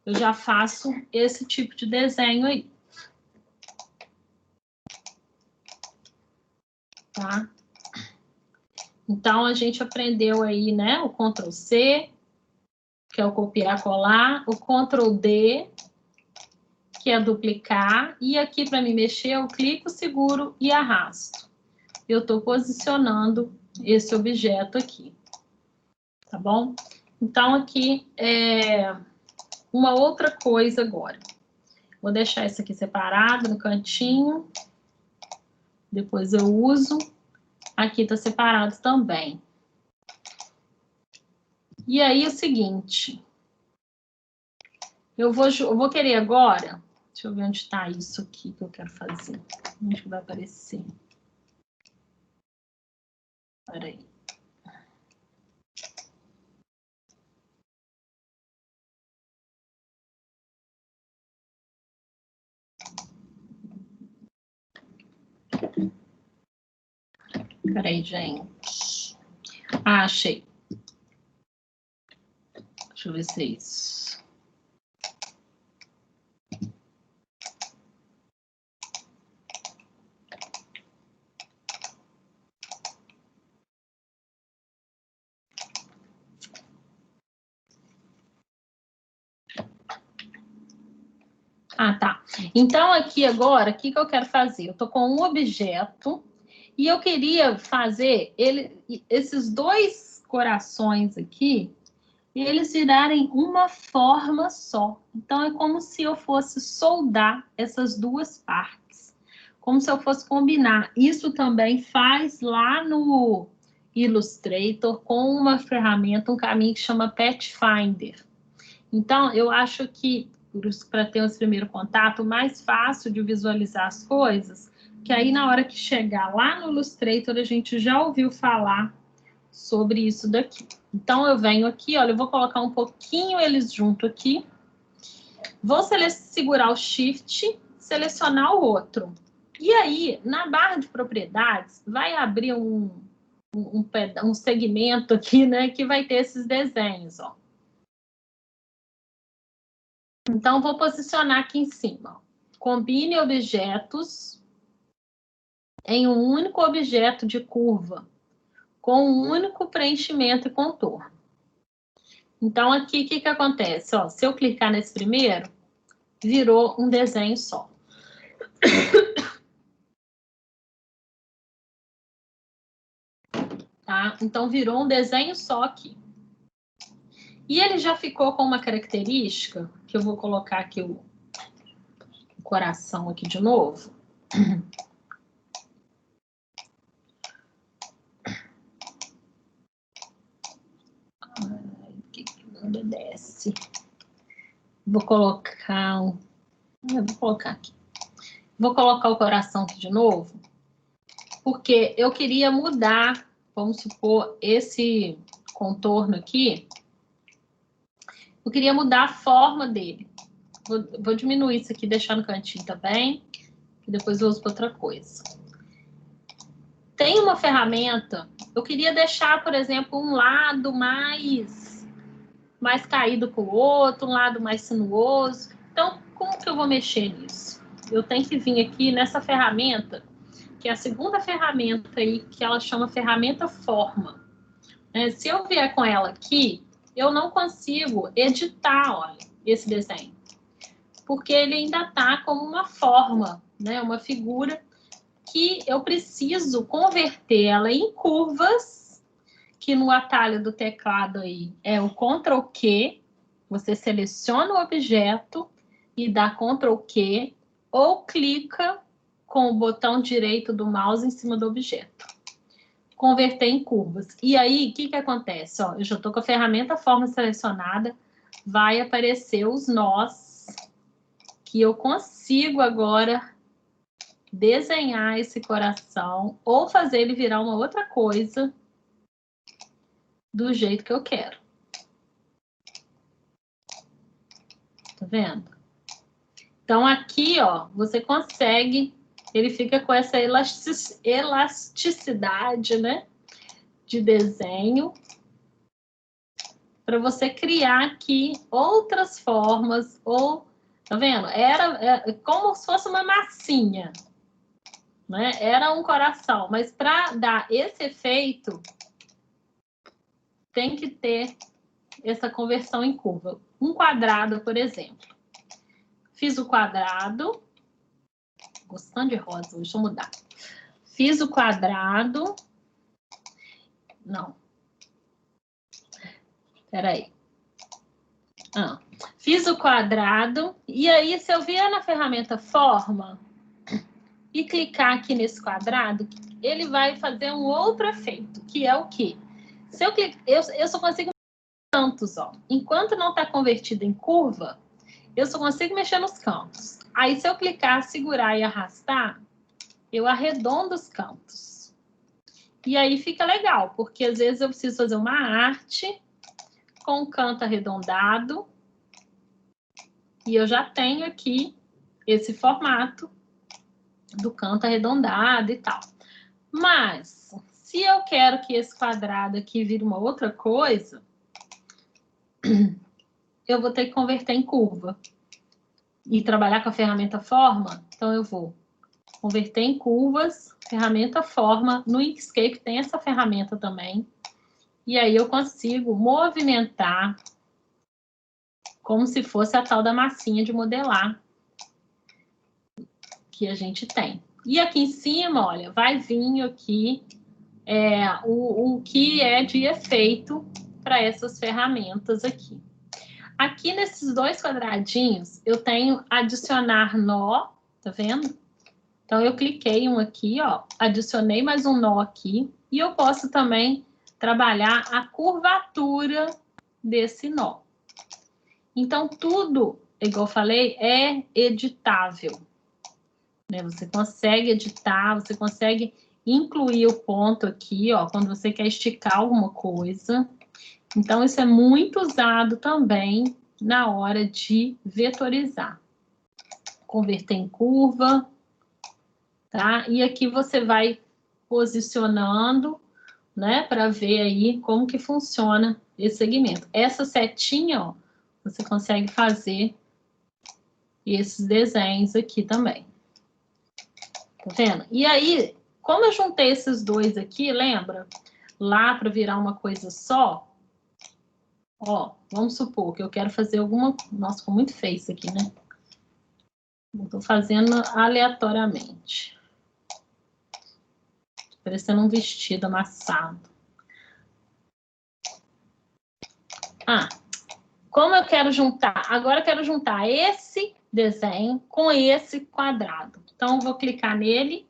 eu já faço esse tipo de desenho aí. Tá? Então, a gente aprendeu aí, né, o Ctrl C, que é o copiar, colar, o Ctrl D, que é duplicar, e aqui para me mexer eu clico, seguro e arrasto. Eu estou posicionando esse objeto aqui, tá bom? Então, aqui é uma outra coisa agora. Vou deixar isso aqui separado no cantinho, depois eu uso. Aqui está separado também. E aí, o seguinte, eu vou querer agora, deixa eu ver onde está isso aqui que eu quero fazer. Onde que vai aparecer? Espera aí. Peraí, gente. Achei. Deixa eu ver se é isso. Tá. Então, aqui agora, o que eu quero fazer? Eu tô com um objeto e eu queria fazer esses dois corações aqui, eles virarem uma forma só. Então, é como se eu fosse soldar essas duas partes. Como se eu fosse combinar. Isso também faz lá no Illustrator com uma ferramenta, um caminho que chama Pathfinder. Então, eu acho que para ter esse primeiro contato, mais fácil de visualizar as coisas, que aí na hora que chegar lá no Illustrator, a gente já ouviu falar sobre isso daqui. Então, eu venho aqui, olha, eu vou colocar um pouquinho eles junto aqui, vou segurar o Shift, selecionar o outro. E aí, na barra de propriedades, vai abrir um segmento aqui, né, que vai ter esses desenhos, ó. Então, vou posicionar aqui em cima. Combine objetos em um único objeto de curva, com um único preenchimento e contorno. Então, aqui, o que acontece? Ó, se eu clicar nesse primeiro, virou um desenho só. Tá? Então, virou um desenho só aqui. E ele já ficou com uma característica, que eu vou colocar aqui o coração aqui de novo. Ai, que não obedece. Vou colocar aqui. Vou colocar o coração aqui de novo, porque eu queria mudar, vamos supor, esse contorno aqui, eu queria mudar a forma dele. Vou diminuir isso aqui, deixar no cantinho também, e depois eu uso para outra coisa. Tem uma ferramenta, eu queria deixar, por exemplo, um lado mais caído com o outro, um lado mais sinuoso. Então, como que eu vou mexer nisso? Eu tenho que vir aqui nessa ferramenta, que é a segunda ferramenta aí, que ela chama ferramenta forma. Se eu vier com ela aqui, eu não consigo editar, olha, esse desenho. Porque ele ainda está como uma forma, né? Uma figura que eu preciso converter ela em curvas, que no atalho do teclado aí é o Ctrl Q, você seleciona o objeto e dá Ctrl Q, ou clica com o botão direito do mouse em cima do objeto. Converter em curvas. E aí, o que acontece? Ó, eu já estou com a ferramenta forma selecionada, vai aparecer os nós, que eu consigo agora desenhar esse coração ou fazer ele virar uma outra coisa do jeito que eu quero. Tá vendo? Então, aqui, ó, você consegue, ele fica com essa elasticidade, né, de desenho, para você criar aqui outras formas, ou, tá vendo? Era como se fosse uma massinha, né? Era um coração, mas para dar esse efeito, tem que ter essa conversão em curva. Um quadrado, por exemplo. Fiz o quadrado. Gostando de rosa, deixa eu mudar. Fiz o quadrado. Não. Peraí. Fiz o quadrado. E aí, se eu vier na ferramenta forma e clicar aqui nesse quadrado, ele vai fazer um outro efeito, que é o quê? Se eu clicar, eu só consigo cantos, ó. Enquanto não está convertido em curva, eu só consigo mexer nos cantos. Aí, se eu clicar, segurar e arrastar, eu arredondo os cantos. E aí fica legal, porque às vezes eu preciso fazer uma arte com um canto arredondado. E eu já tenho aqui esse formato do canto arredondado e tal. Mas, se eu quero que esse quadrado aqui vire uma outra coisa, eu vou ter que converter em curva. E trabalhar com a ferramenta forma, então eu vou converter em curvas, ferramenta forma. No Inkscape tem essa ferramenta também. E aí eu consigo movimentar como se fosse a tal da massinha de modelar que a gente tem. E aqui em cima, olha, vai vir aqui o que é de efeito para essas ferramentas aqui. Aqui nesses dois quadradinhos, eu tenho adicionar nó, tá vendo? Então, eu cliquei um aqui, ó, adicionei mais um nó aqui, e eu posso também trabalhar a curvatura desse nó. Então, tudo, igual eu falei, é editável. Né? Você consegue editar, você consegue incluir o ponto aqui, ó, quando você quer esticar alguma coisa. Então, isso é muito usado também na hora de vetorizar. Converter em curva, tá? E aqui você vai posicionando, né, para ver aí como que funciona esse segmento. Essa setinha, ó, você consegue fazer esses desenhos aqui também. Tá vendo? E aí, como eu juntei esses dois aqui, lembra? Lá para virar uma coisa só. Ó, vamos supor que eu quero fazer alguma... Nossa, ficou muito feio isso aqui, né? Estou fazendo aleatoriamente. Parecendo um vestido amassado. Ah, como eu quero juntar? Agora eu quero juntar esse desenho com esse quadrado. Então, eu vou clicar nele.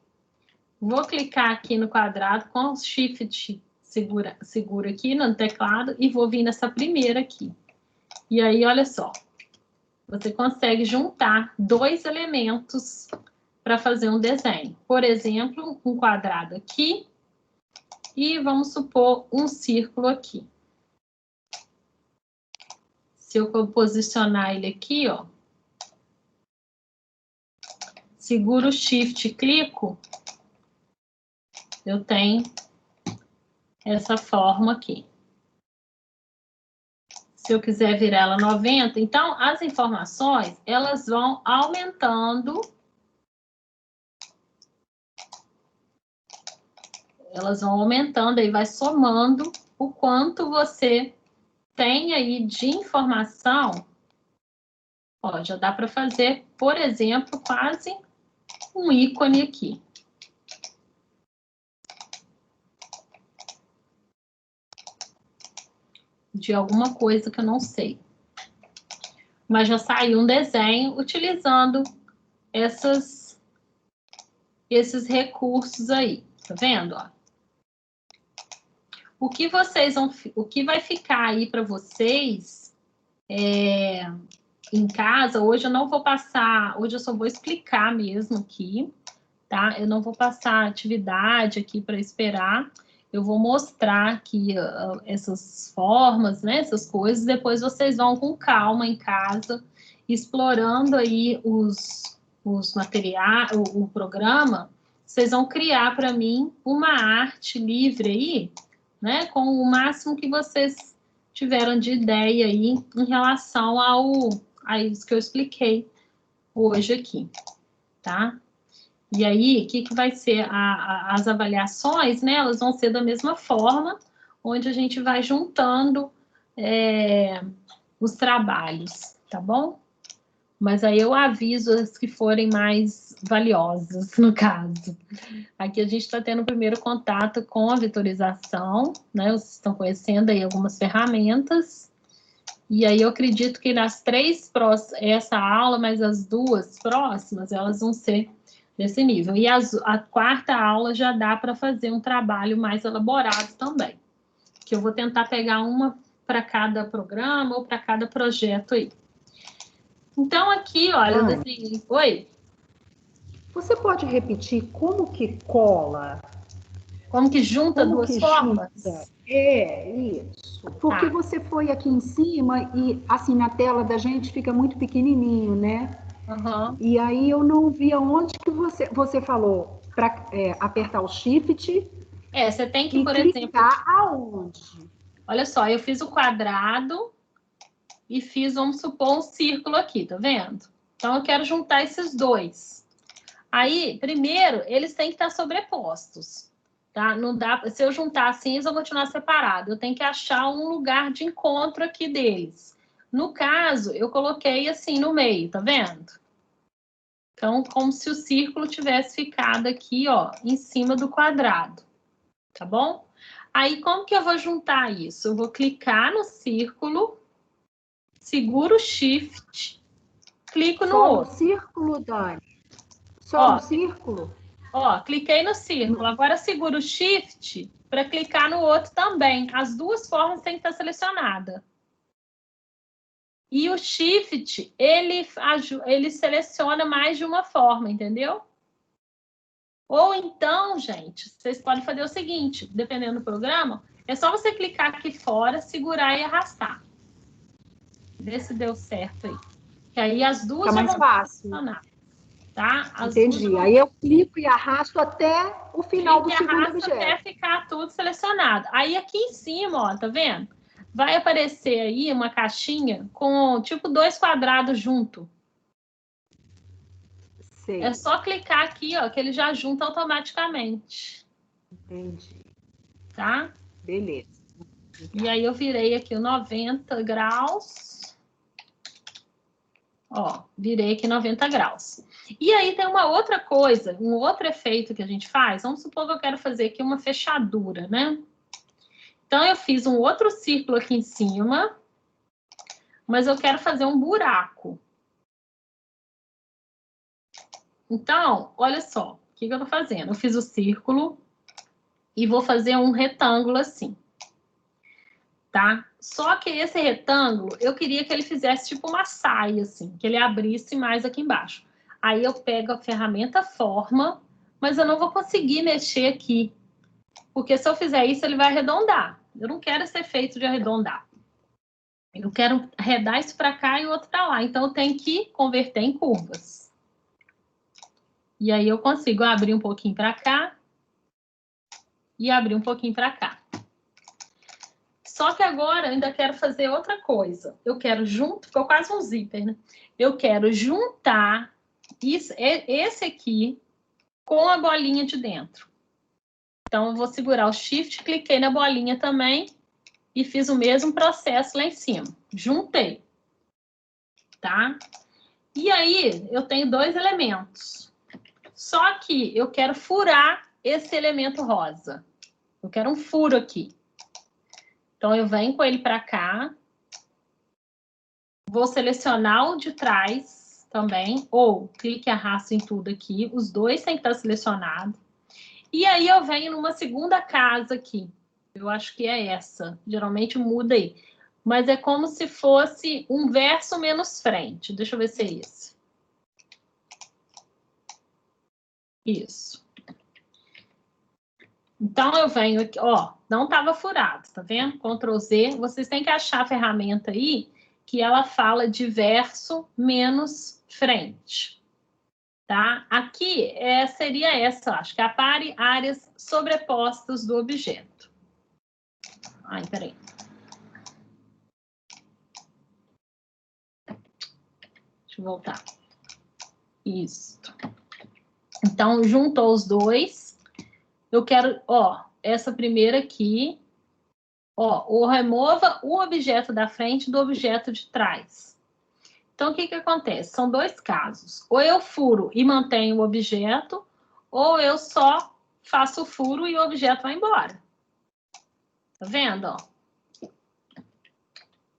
Vou clicar aqui no quadrado com o Shift segura aqui no teclado e vou vir nessa primeira aqui. E aí, olha só. Você consegue juntar dois elementos para fazer um desenho. Por exemplo, um quadrado aqui e vamos supor um círculo aqui. Se eu posicionar ele aqui, ó, seguro o Shift e clico, eu tenho essa forma aqui. Se eu quiser virar ela 90, então as informações, elas vão aumentando. Elas vão aumentando e vai somando o quanto você tem aí de informação. Ó, já dá para fazer, por exemplo, quase um ícone aqui. De alguma coisa que eu não sei. Mas já saiu um desenho utilizando esses recursos aí. Tá vendo, ó? O que vai ficar aí para vocês em casa, hoje eu não vou passar, hoje eu só vou explicar mesmo aqui, tá? Eu não vou passar atividade aqui para esperar, eu vou mostrar aqui essas formas, né? Essas coisas, depois vocês vão com calma em casa, explorando aí os materiais, o programa, vocês vão criar para mim uma arte livre aí, né, com o máximo que vocês tiveram de ideia aí em relação a isso que eu expliquei hoje aqui, tá? E aí, o que vai ser as avaliações, né? Elas vão ser da mesma forma, onde a gente vai juntando os trabalhos, tá bom? Mas aí eu aviso as que forem mais valiosas, no caso. Aqui a gente está tendo o primeiro contato com a vetorização, né? Vocês estão conhecendo aí algumas ferramentas. E aí eu acredito que nas três próximas, essa aula, mas as duas próximas, elas vão ser desse nível. E a quarta aula já dá para fazer um trabalho mais elaborado também. Que eu vou tentar pegar uma para cada programa ou para cada projeto aí. Então, aqui, olha, eu desenhei... Oi? Você pode repetir como que cola? Como que junta duas formas? Isso. Porque você foi aqui em cima e, assim, na tela da gente fica muito pequenininho, né? Uhum. E aí eu não vi aonde que você falou para apertar o Shift. Você tem que, por clicar exemplo... aonde? Olha só, eu fiz o quadrado... E fiz, vamos supor, um círculo aqui, tá vendo? Então, eu quero juntar esses dois. Aí, primeiro, eles têm que estar sobrepostos, tá? Não dá, se eu juntar assim, eles vão continuar separados. Eu tenho que achar um lugar de encontro aqui deles. No caso, eu coloquei assim no meio, tá vendo? Então, como se o círculo tivesse ficado aqui, ó, em cima do quadrado, tá bom? Aí, como que eu vou juntar isso? Eu vou clicar no círculo... Seguro o Shift, clico no outro. Só no círculo, Dani? Só no círculo? Ó, cliquei no círculo. Agora seguro o Shift para clicar no outro também. As duas formas têm que estar selecionadas. E o Shift, ele seleciona mais de uma forma, entendeu? Ou então, gente, vocês podem fazer o seguinte, dependendo do programa, é só você clicar aqui fora, segurar e arrastar. Vê se deu certo aí. Que aí as duas fica mais fácil. Tá? Entendi. Aí eu clico e arrasto até o final do segundo objeto. Até ficar tudo selecionado. Aí aqui em cima, ó, tá vendo? Vai aparecer aí uma caixinha com, tipo, 2 quadrados junto. Sei. É só clicar aqui, ó, que ele já junta automaticamente. Entendi. Tá? Beleza. E aí eu virei aqui o 90 graus. Ó, virei aqui 90 graus. E aí tem uma outra coisa, um outro efeito que a gente faz. Vamos supor que eu quero fazer aqui uma fechadura, né? Então, eu fiz um outro círculo aqui em cima, mas eu quero fazer um buraco. Então, olha só, o que eu tô fazendo? Eu fiz o círculo e vou fazer um retângulo assim, tá? Só que esse retângulo, eu queria que ele fizesse tipo uma saia, assim, que ele abrisse mais aqui embaixo. Aí eu pego a ferramenta forma, mas eu não vou conseguir mexer aqui, porque se eu fizer isso, ele vai arredondar. Eu não quero esse efeito de arredondar. Eu quero arredar isso para cá e o outro para lá. Então, eu tenho que converter em curvas. E aí, eu consigo abrir um pouquinho para cá e abrir um pouquinho para cá. Só que agora, eu ainda quero fazer outra coisa. Eu quero ficou quase um zíper, né? Eu quero juntar esse aqui com a bolinha de dentro. Então, eu vou segurar o Shift, cliquei na bolinha também e fiz o mesmo processo lá em cima. Juntei. Tá? E aí, eu tenho dois elementos. Só que eu quero furar esse elemento rosa. Eu quero um furo aqui. Então, eu venho com ele para cá. Vou selecionar o de trás também. Ou clique e arrasto em tudo aqui. Os dois têm que estar selecionados. E aí, eu venho numa segunda casa aqui. Eu acho que é essa. Geralmente muda aí. Mas é como se fosse um verso menos frente. Deixa eu ver se é esse. Isso. Então, eu venho aqui, ó, não estava furado, tá vendo? Ctrl Z, vocês têm que achar a ferramenta aí que ela fala de verso menos frente, tá? Aqui seria essa, acho que apare áreas sobrepostas do objeto. Ai, peraí. Deixa eu voltar. Isso. Então, juntou os dois. Eu quero, ó, essa primeira aqui, ó, remova o objeto da frente do objeto de trás. Então, o que acontece? São dois casos. Ou eu furo e mantenho o objeto, ou eu só faço o furo e o objeto vai embora. Tá vendo, ó?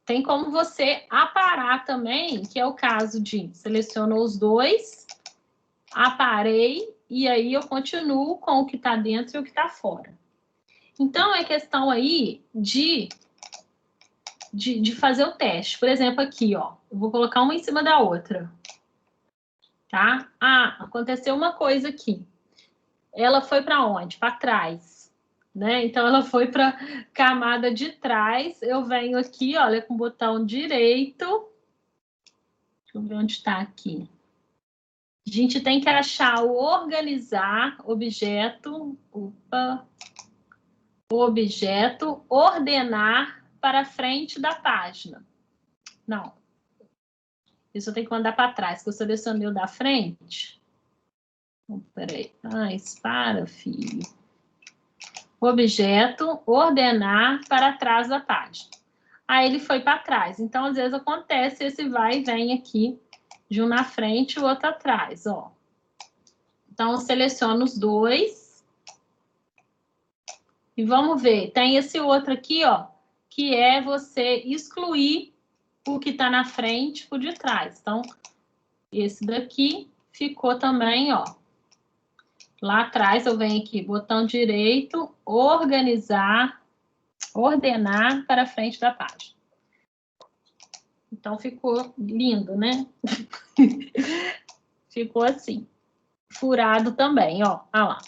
Tem como você aparar também, que é o caso de selecionou os dois, aparei, e aí eu continuo com o que está dentro e o que está fora. Então, é questão aí de fazer o teste. Por exemplo, aqui, ó, eu vou colocar uma em cima da outra. Tá? Ah, aconteceu uma coisa aqui. Ela foi para onde? Para trás, né? Então, ela foi para camada de trás. Eu venho aqui, olha, com o botão direito. Deixa eu ver onde está aqui. A gente tem que achar o organizar objeto. Opa. Objeto, ordenar para frente da página. Não. Isso eu tenho que mandar para trás, que eu selecionei o da frente. Peraí. Para, filho. Objeto, ordenar para trás da página. Aí ele foi para trás. Então, às vezes acontece esse vai e vem aqui, de um na frente e o outro atrás, ó. Então, eu seleciono os dois. E vamos ver. Tem esse outro aqui, ó, que é você excluir o que está na frente por de trás. Então, esse daqui ficou também, ó. Lá atrás eu venho aqui, botão direito, organizar, ordenar para frente da página. Então, ficou lindo, né? Ficou assim. Furado também, ó. Olha lá.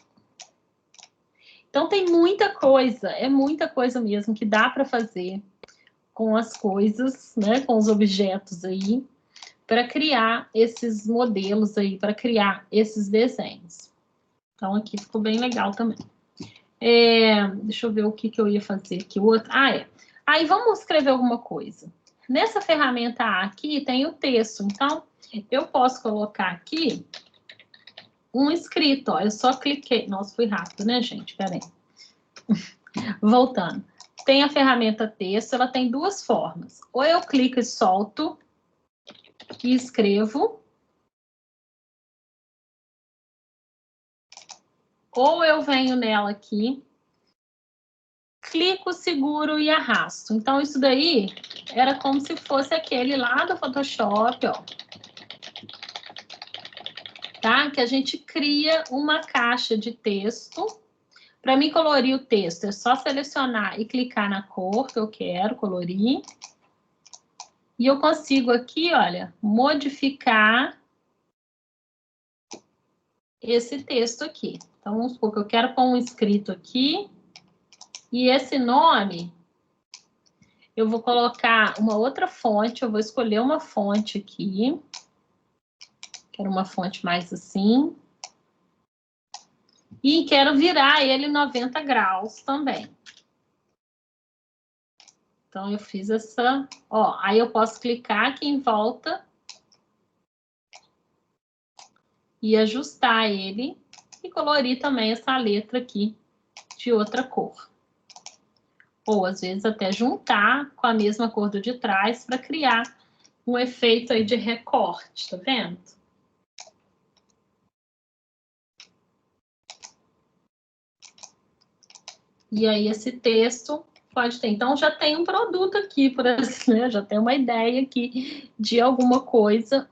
Então, tem muita coisa, é muita coisa mesmo que dá para fazer com as coisas, né? Com os objetos aí, para criar esses modelos aí, para criar esses desenhos. Então, aqui ficou bem legal também. Deixa eu ver o que eu ia fazer aqui. O outro, Aí, vamos escrever alguma coisa. Nessa ferramenta A aqui, tem o texto. Então, eu posso colocar aqui um escrito, ó. Eu só cliquei. Nossa, fui rápido, né, gente? Peraí. Voltando. Tem a ferramenta texto, ela tem duas formas. Ou eu clico e solto e escrevo. Ou eu venho nela aqui, clico, seguro e arrasto. Então, isso daí era como se fosse aquele lá do Photoshop, ó. Tá? Que a gente cria uma caixa de texto. Para mim colorir o texto, é só selecionar e clicar na cor que eu quero colorir. E eu consigo aqui, olha, modificar esse texto aqui. Então, vamos supor que eu quero pôr um escrito aqui. E esse nome, eu vou colocar uma outra fonte, eu vou escolher uma fonte aqui. Quero uma fonte mais assim. E quero virar ele 90 graus também. Então, eu fiz essa... Ó, aí eu posso clicar aqui em volta e ajustar ele e colorir também essa letra aqui de outra cor. Ou, às vezes, até juntar com a mesma cor do de trás para criar um efeito aí de recorte, tá vendo? E aí, esse texto pode ter. Então, já tem um produto aqui, por exemplo, né? Já tem uma ideia aqui de alguma coisa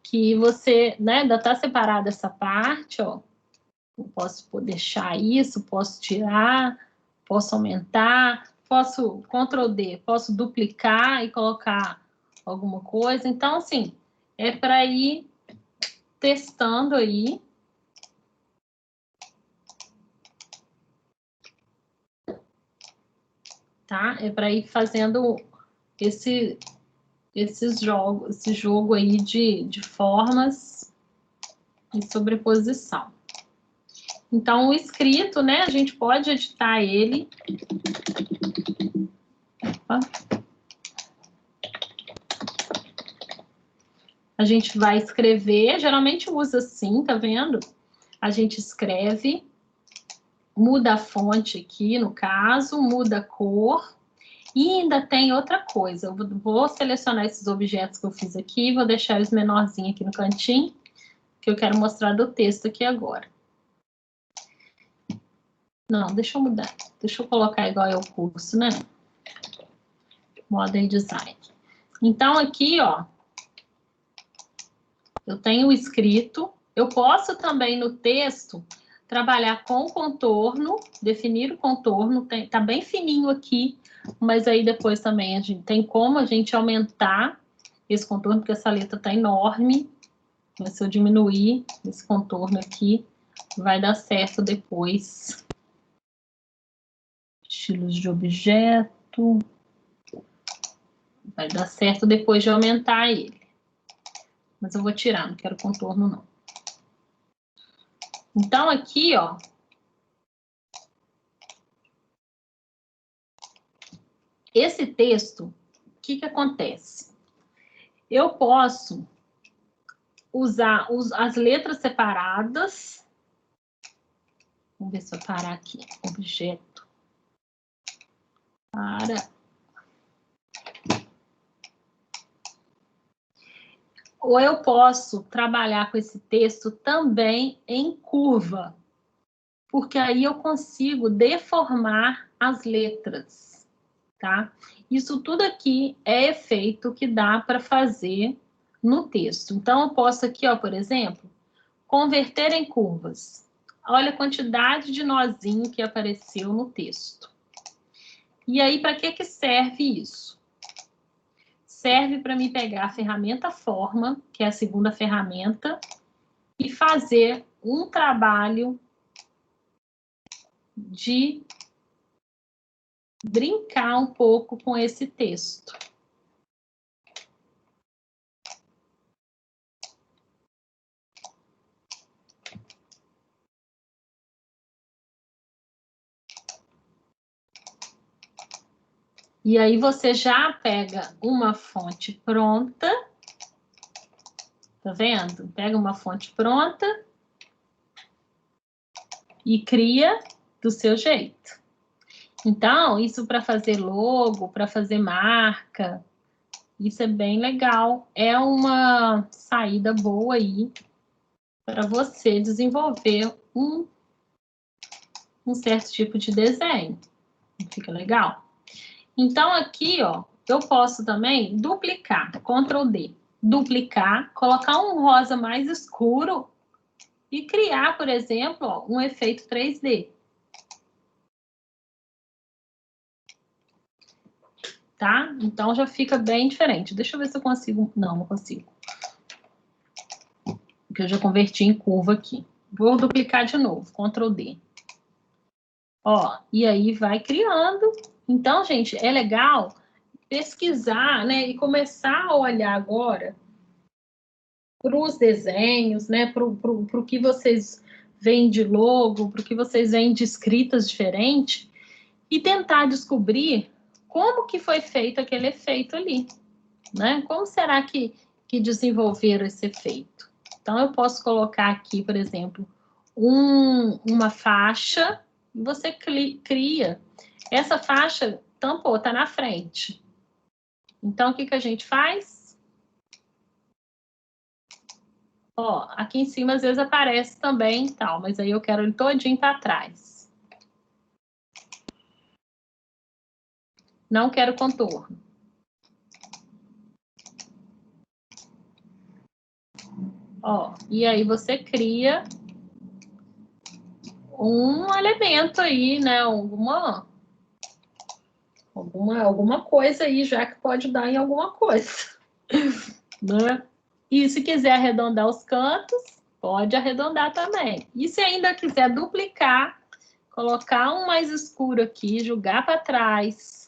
que você, né, ainda tá separada essa parte, ó. Eu posso deixar isso, posso tirar, posso aumentar, posso Ctrl D, posso duplicar e colocar alguma coisa. Então, assim, é para ir testando aí. Tá? É para ir fazendo esse jogo aí de formas e sobreposição. Então, o escrito, né, a gente pode editar ele. Opa. A gente vai escrever, geralmente usa assim, tá vendo? A gente escreve, muda a fonte aqui, no caso, muda a cor. E ainda tem outra coisa, eu vou selecionar esses objetos que eu fiz aqui, vou deixar eles menorzinhos aqui no cantinho, que eu quero mostrar do texto aqui agora. Não, deixa eu mudar, deixa eu colocar igual é o curso, né? Modern Design. Então, aqui, ó, eu tenho o escrito, eu posso também no texto trabalhar com o contorno, definir o contorno, tá bem fininho aqui, mas aí depois também a gente tem como a gente aumentar esse contorno, porque essa letra tá enorme, mas se eu diminuir esse contorno aqui, vai dar certo depois. Estilos de objeto, vai dar certo depois de aumentar ele. Mas eu vou tirar, não quero contorno não. Então aqui, ó, esse texto, o que acontece? Eu posso usar as letras separadas. Vamos ver se eu parar aqui. Objeto. Para. Ou eu posso trabalhar com esse texto também em curva. Porque aí eu consigo deformar as letras, tá? Isso tudo aqui é efeito que dá para fazer no texto. Então, eu posso aqui, ó, por exemplo, converter em curvas. Olha a quantidade de nozinho que apareceu no texto. E aí, para que serve isso? Serve para mim pegar a ferramenta forma, que é a segunda ferramenta, e fazer um trabalho de brincar um pouco com esse texto. E aí você já pega uma fonte pronta, tá vendo? Pega uma fonte pronta e cria do seu jeito. Então, isso para fazer logo, para fazer marca, isso é bem legal. É uma saída boa aí para você desenvolver um certo tipo de desenho. Fica legal? Então, aqui, ó, eu posso também duplicar, Ctrl D. Duplicar, colocar um rosa mais escuro e criar, por exemplo, ó, um efeito 3D. Tá? Então, já fica bem diferente. Deixa eu ver se eu consigo... Não, não consigo. Porque eu já converti em curva aqui. Vou duplicar de novo, Ctrl D. Ó, e aí vai criando. Então, gente, é legal pesquisar, né, e começar a olhar agora para os desenhos, né, para o que vocês veem de logo, para o que vocês veem de escritas diferentes, e tentar descobrir como que foi feito aquele efeito ali, né? Como será que desenvolveram esse efeito? Então, eu posso colocar aqui, por exemplo, uma faixa, e você cria. Essa faixa tampou, está na frente. Então, o que a gente faz? Ó, aqui em cima, às vezes, aparece também e tal, mas aí eu quero ele todinho para trás. Não quero contorno. Ó, e aí você cria um elemento aí, né? Alguma coisa aí, já que pode dar em alguma coisa. Né? E se quiser arredondar os cantos, pode arredondar também. E se ainda quiser duplicar, colocar um mais escuro aqui, jogar para trás.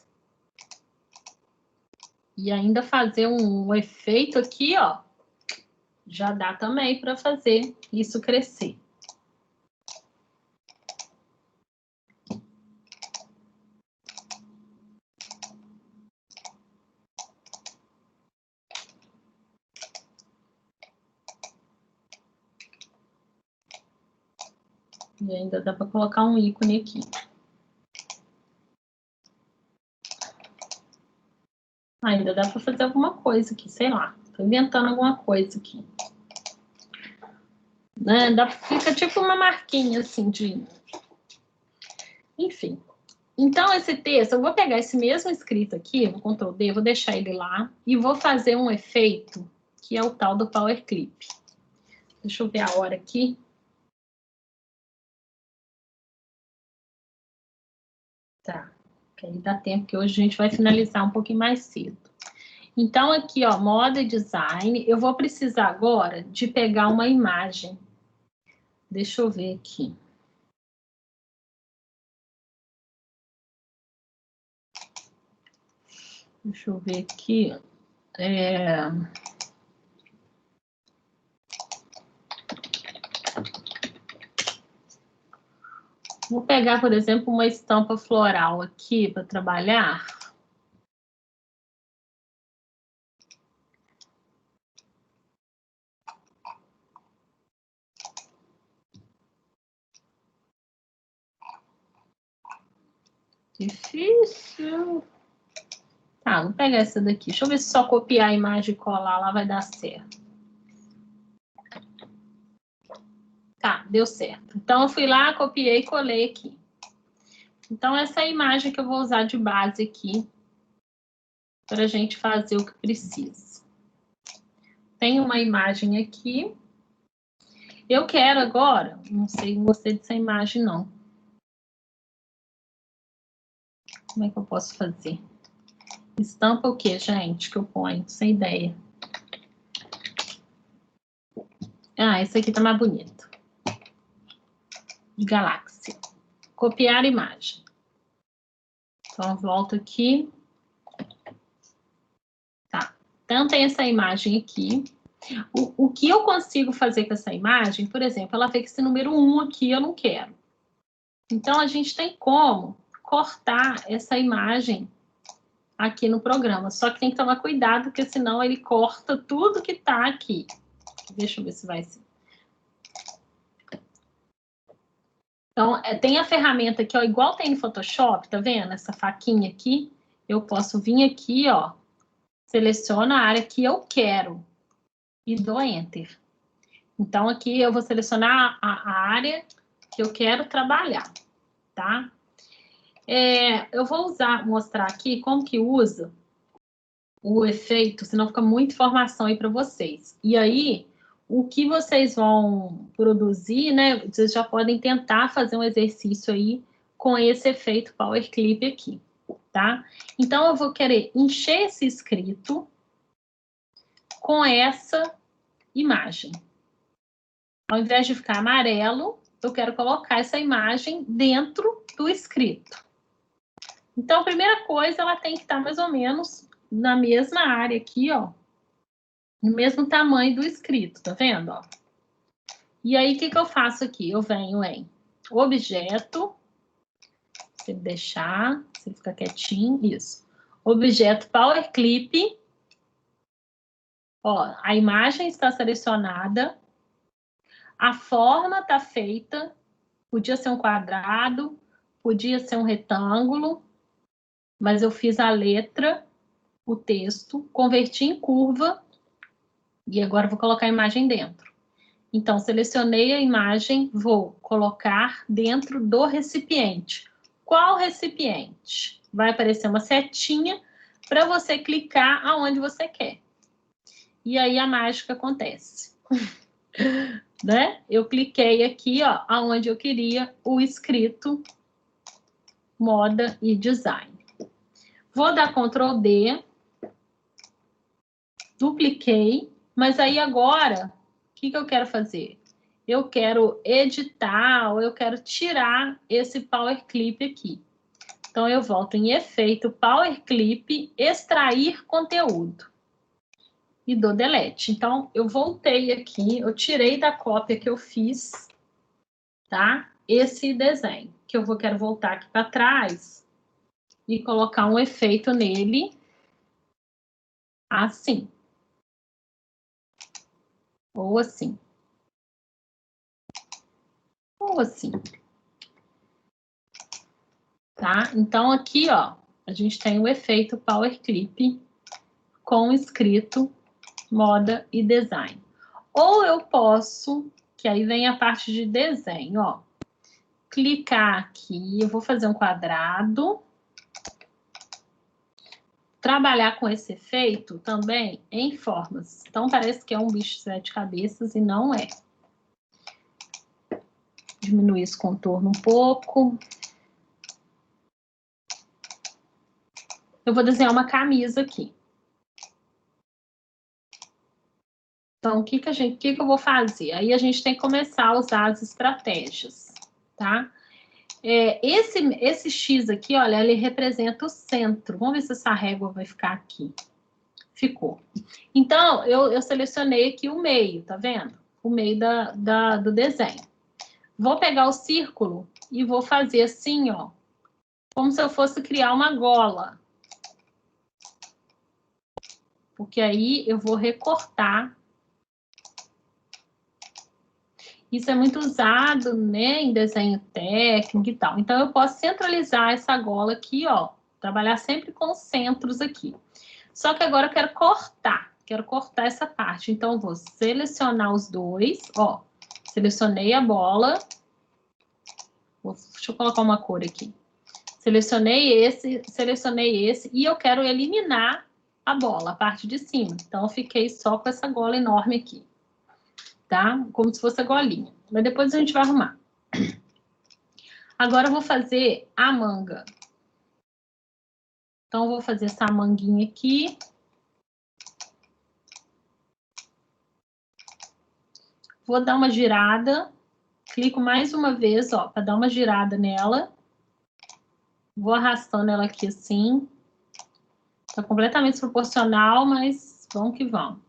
E ainda fazer um efeito aqui, ó. Já dá também para fazer isso crescer. E ainda dá para colocar um ícone aqui. Ainda dá para fazer alguma coisa aqui, sei lá. Tô inventando alguma coisa aqui. Né? Fica tipo uma marquinha assim de... Enfim. Então, esse texto, eu vou pegar esse mesmo escrito aqui, vou Ctrl D, vou deixar ele lá e vou fazer um efeito que é o tal do Power Clip. Deixa eu ver a hora aqui. Tá. Que aí dá tempo, que hoje a gente vai finalizar um pouquinho mais cedo. Então, aqui, ó, moda e design. Eu vou precisar agora de pegar uma imagem. Deixa eu ver aqui. Deixa eu ver aqui. Vou pegar, por exemplo, uma estampa floral aqui para trabalhar. Difícil. Tá, vou pegar essa daqui. Deixa eu ver se só copiar a imagem e colar lá vai dar certo. Tá, deu certo. Então, eu fui lá, copiei e colei aqui. Então, essa é a imagem que eu vou usar de base aqui para a gente fazer o que precisa. Tem uma imagem aqui. Eu quero agora... Não sei, não gostei dessa imagem, não. Como é que eu posso fazer? Estampa o que, gente, que eu ponho? Sem ideia. Ah, esse aqui tá mais bonito. De galáxia. Copiar imagem. Então, eu volto aqui. Tá. Então, tem essa imagem aqui. O que eu consigo fazer com essa imagem, por exemplo, ela vê que esse número 1 aqui eu não quero. Então, a gente tem como cortar essa imagem aqui no programa. Só que tem que tomar cuidado, porque senão ele corta tudo que tá aqui. Deixa eu ver se vai ser. Então, tem a ferramenta aqui, ó, igual tem no Photoshop, tá vendo? Essa faquinha aqui, eu posso vir aqui, ó, seleciono a área que eu quero e dou Enter. Então, aqui eu vou selecionar a área que eu quero trabalhar, tá? Eu vou mostrar aqui como que usa o efeito, senão fica muita informação aí para vocês. E aí, o que vocês vão produzir, né? Vocês já podem tentar fazer um exercício aí com esse efeito Power Clip aqui, tá? Então, eu vou querer encher esse escrito com essa imagem. Ao invés de ficar amarelo, eu quero colocar essa imagem dentro do escrito. Então, a primeira coisa, ela tem que estar mais ou menos na mesma área aqui, ó. No mesmo tamanho do escrito, tá vendo, ó? E aí, o que eu faço aqui? Eu venho em objeto, se ele deixar, se ele ficar quietinho, isso. Objeto Power Clip. Ó, a imagem está selecionada. A forma está feita. Podia ser um quadrado, podia ser um retângulo, mas eu fiz a letra, o texto, converti em curva e agora vou colocar a imagem dentro. Então, selecionei a imagem, vou colocar dentro do recipiente. Qual recipiente? Vai aparecer uma setinha para você clicar aonde você quer. E aí a mágica acontece. Né? Eu cliquei aqui, ó, aonde eu queria o escrito moda e design. Vou dar Ctrl D, dupliquei, mas aí agora, o que eu quero fazer? Eu quero editar ou eu quero tirar esse Power Clip aqui. Então, eu volto em Efeito, Power Clip, Extrair Conteúdo. E dou Delete. Então, eu voltei aqui, eu tirei da cópia que eu fiz, tá? Esse desenho, que eu quero voltar aqui para trás e colocar um efeito nele, assim. Ou assim. Ou assim. Tá? Então, aqui, ó, a gente tem o efeito Power Clip com escrito moda e design. Ou eu posso, que aí vem a parte de desenho, ó. Clicar aqui, eu vou fazer um quadrado. Trabalhar com esse efeito também em formas. Então, parece que é um bicho de 7 cabeças e não é. Diminuir esse contorno um pouco. Eu vou desenhar uma camisa aqui. Então, o que eu vou fazer? Aí a gente tem que começar a usar as estratégias, tá? Esse X aqui, olha, ele representa o centro. Vamos ver se essa régua vai ficar aqui. Ficou. Então, eu selecionei aqui o meio, tá vendo? O meio do desenho. Vou pegar o círculo e vou fazer assim, ó. Como se eu fosse criar uma gola. Porque aí eu vou recortar. Isso é muito usado, né, em desenho técnico e tal. Então, eu posso centralizar essa gola aqui, ó. Trabalhar sempre com centros aqui. Só que agora eu quero cortar. Quero cortar essa parte. Então, eu vou selecionar os dois, ó. Selecionei a bola. Deixa eu colocar uma cor aqui. Selecionei esse e eu quero eliminar a bola, a parte de cima. Então, eu fiquei só com essa gola enorme aqui. Tá? Como se fosse a golinha. Mas depois a gente vai arrumar. Agora eu vou fazer a manga. Então, eu vou fazer essa manguinha aqui. Vou dar uma girada. Clico mais uma vez, ó, para dar uma girada nela. Vou arrastando ela aqui assim. Tá completamente desproporcional, mas vamos que vamos.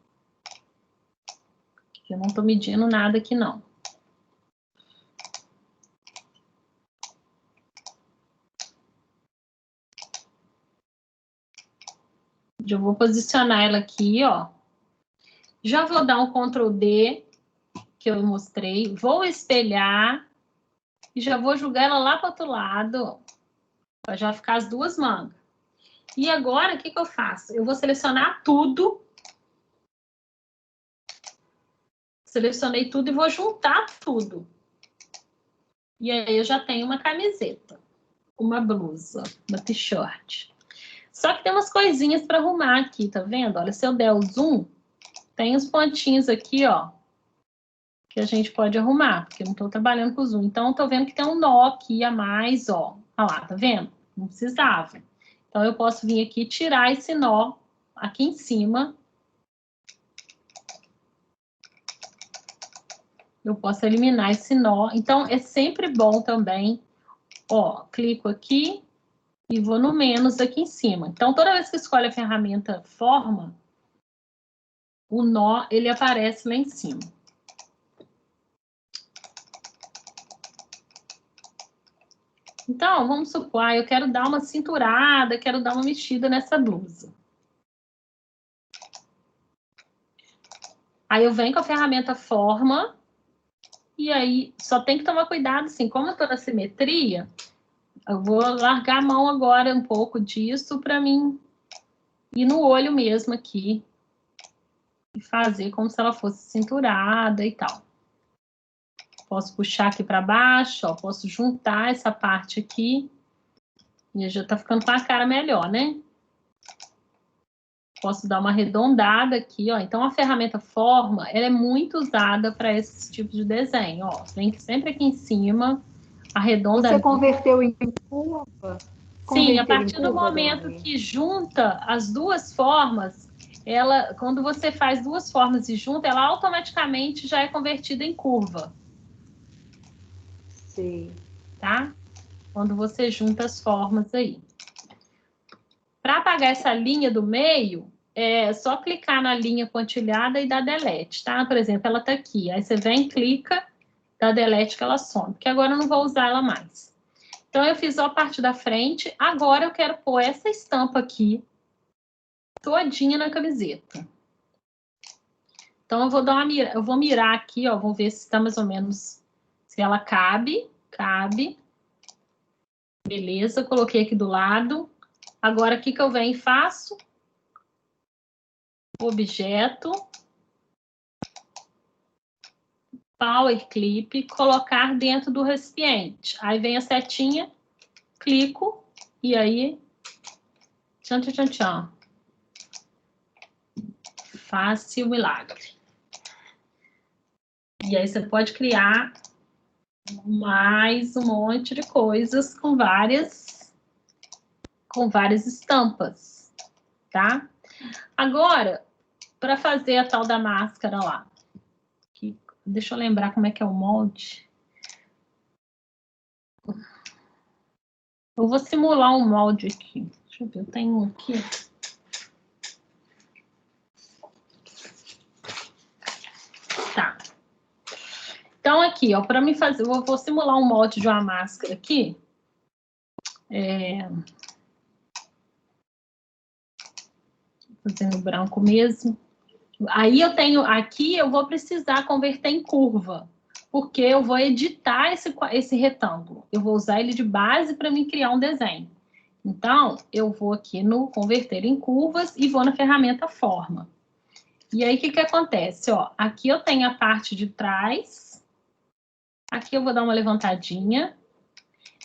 Eu não tô medindo nada aqui, não. Eu vou posicionar ela aqui, ó. Já vou dar um Ctrl D, que eu mostrei. Vou espelhar. e já vou jogar ela lá para o outro lado, para já ficar as duas mangas. E agora, o que eu faço? Eu vou selecionar tudo. Selecionei tudo e vou juntar tudo. E aí eu já tenho uma camiseta, uma blusa, uma t-shirt. Só que tem umas coisinhas para arrumar aqui, tá vendo? Olha, se eu der o zoom, tem os pontinhos aqui, ó, que a gente pode arrumar, porque eu não estou trabalhando com o zoom. Então, eu tô vendo que tem um nó aqui a mais, ó. Olha lá, tá vendo? Não precisava. Então, eu posso vir aqui e tirar esse nó aqui em cima. Eu posso eliminar esse nó. Então, é sempre bom também, ó, clico aqui e vou no menos aqui em cima. Então, toda vez que escolhe a ferramenta forma, o nó, ele aparece lá em cima. Então, vamos supor, eu quero dar uma cinturada, quero dar uma mexida nessa blusa. Aí eu venho com a ferramenta forma, e aí só tem que tomar cuidado, assim, como eu tô na simetria, eu vou largar a mão agora um pouco disso para mim ir no olho mesmo aqui e fazer como se ela fosse cinturada e tal. Posso puxar aqui para baixo, ó, posso juntar essa parte aqui e já tá ficando com a cara melhor, né? Posso dar uma arredondada aqui, ó. Então, a ferramenta forma, ela é muito usada para esse tipo de desenho, ó. Vem sempre aqui em cima, arredonda. Você converteu em curva? Sim, a partir do momento que junta as duas formas, ela, quando você faz duas formas e junta, ela automaticamente já é convertida em curva. Sim. Tá? Quando você junta as formas aí. Para apagar essa linha do meio, é só clicar na linha pontilhada e dar delete, tá? Por exemplo, ela tá aqui. Aí você vem, clica, dá delete que ela some. Porque agora eu não vou usar ela mais. Então, eu fiz a parte da frente. Agora eu quero pôr essa estampa aqui todinha na camiseta. Então, eu vou dar uma eu vou mirar aqui, ó. Vou ver se está mais ou menos... Se ela cabe. Cabe. Beleza, coloquei aqui do lado. Agora, o que eu venho e faço? Objeto. Power Clip. Colocar dentro do recipiente. Aí vem a setinha. Clico. E aí... Tchan, tchan, tchan, tchan. Fácil milagre. E aí você pode criar mais um monte de coisas com várias estampas, tá? Agora, para fazer a tal da máscara lá, deixa eu lembrar como é que é o molde. Eu vou simular um molde aqui. Deixa eu ver, eu tenho um aqui. Tá. Então, aqui, ó, para mim fazer, eu vou simular um molde de uma máscara aqui. Fazendo branco mesmo. Aí eu tenho, aqui eu vou precisar converter em curva, porque eu vou editar esse retângulo. Eu vou usar ele de base para me criar um desenho. Então, eu vou aqui no converter em curvas e vou na ferramenta forma. E aí, o que acontece? Ó, aqui eu tenho a parte de trás. Aqui eu vou dar uma levantadinha.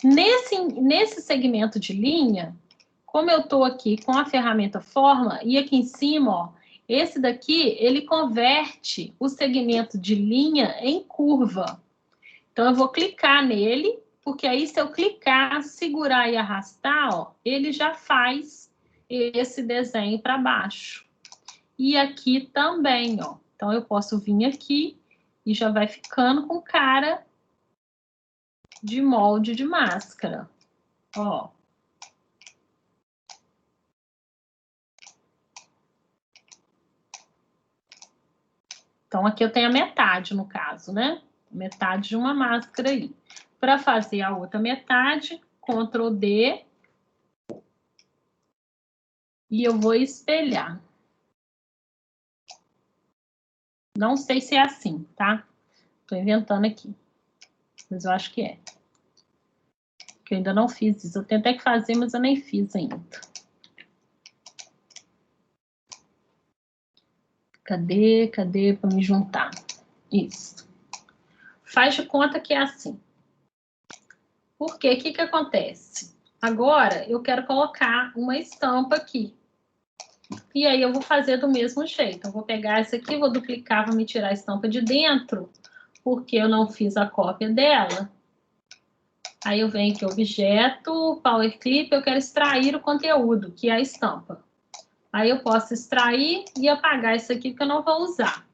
Nesse segmento de linha, como eu estou aqui com a ferramenta forma, e aqui em cima, ó, esse daqui, ele converte o segmento de linha em curva. Então, eu vou clicar nele, porque aí se eu clicar, segurar e arrastar, ó, ele já faz esse desenho para baixo. E aqui também, ó. Então, eu posso vir aqui e já vai ficando com cara de molde de máscara. Ó. Então, aqui eu tenho a metade, no caso, né? Metade de uma máscara aí. Para fazer a outra metade, Ctrl D. E eu vou espelhar. Não sei se é assim, tá? Tô inventando aqui. Mas eu acho que é. que eu ainda não fiz isso. Eu tentei que fazer, mas eu nem fiz ainda. Cadê para me juntar? Isso. Faz de conta que é assim. Por quê? O que acontece? Agora, eu quero colocar uma estampa aqui. E aí, eu vou fazer do mesmo jeito. Eu vou pegar essa aqui, vou duplicar, vou me tirar a estampa de dentro, porque eu não fiz a cópia dela. Aí, eu venho aqui, objeto, Power Clip, eu quero extrair o conteúdo, que é a estampa. Aí, eu posso extrair e apagar isso aqui, que eu não vou usar.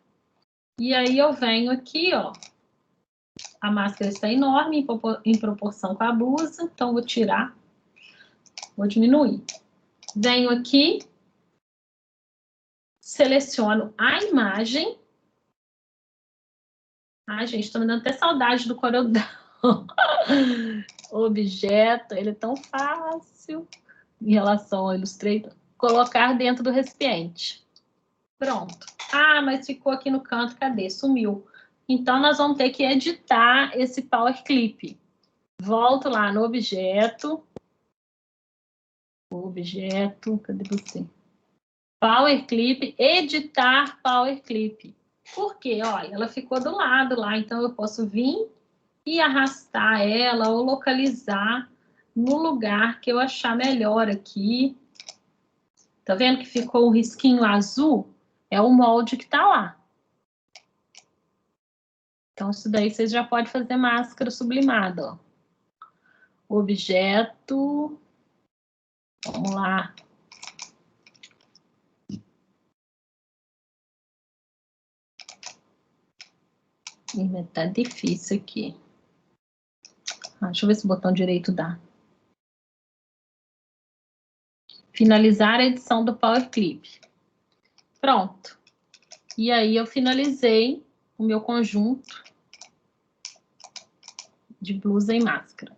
E aí, eu venho aqui, ó. A máscara está enorme, em proporção com a blusa, então, vou tirar. Vou diminuir. Venho aqui, seleciono a imagem. Ai, gente, tô me dando até saudade do CorelDRAW. Objeto, ele é tão fácil em relação ao Illustrator. Colocar dentro do recipiente. Pronto. Ah, mas ficou aqui no canto, cadê? Sumiu. Então, nós vamos ter que editar esse Power Clip. Volto lá no objeto. Objeto, cadê você? Power Clip, editar Power Clip. Por quê? Olha, ela ficou do lado lá, então eu posso vir e arrastar ela ou localizar no lugar que eu achar melhor aqui. Tá vendo que ficou um risquinho azul? É o molde que tá lá. Então, isso daí vocês já podem fazer máscara sublimada, ó. Objeto. Vamos lá. Tá difícil aqui. Deixa eu ver se o botão direito dá. Finalizar a edição do Power Clip. Pronto. E aí eu finalizei o meu conjunto de blusa e máscara.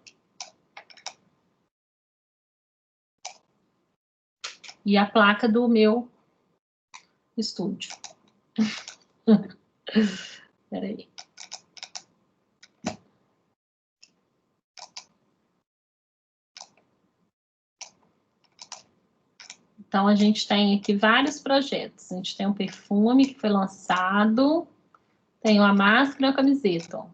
E a placa do meu estúdio. Espera aí. Então, a gente tem aqui vários projetos. A gente tem um perfume que foi lançado, tem uma máscara e uma camiseta, ó.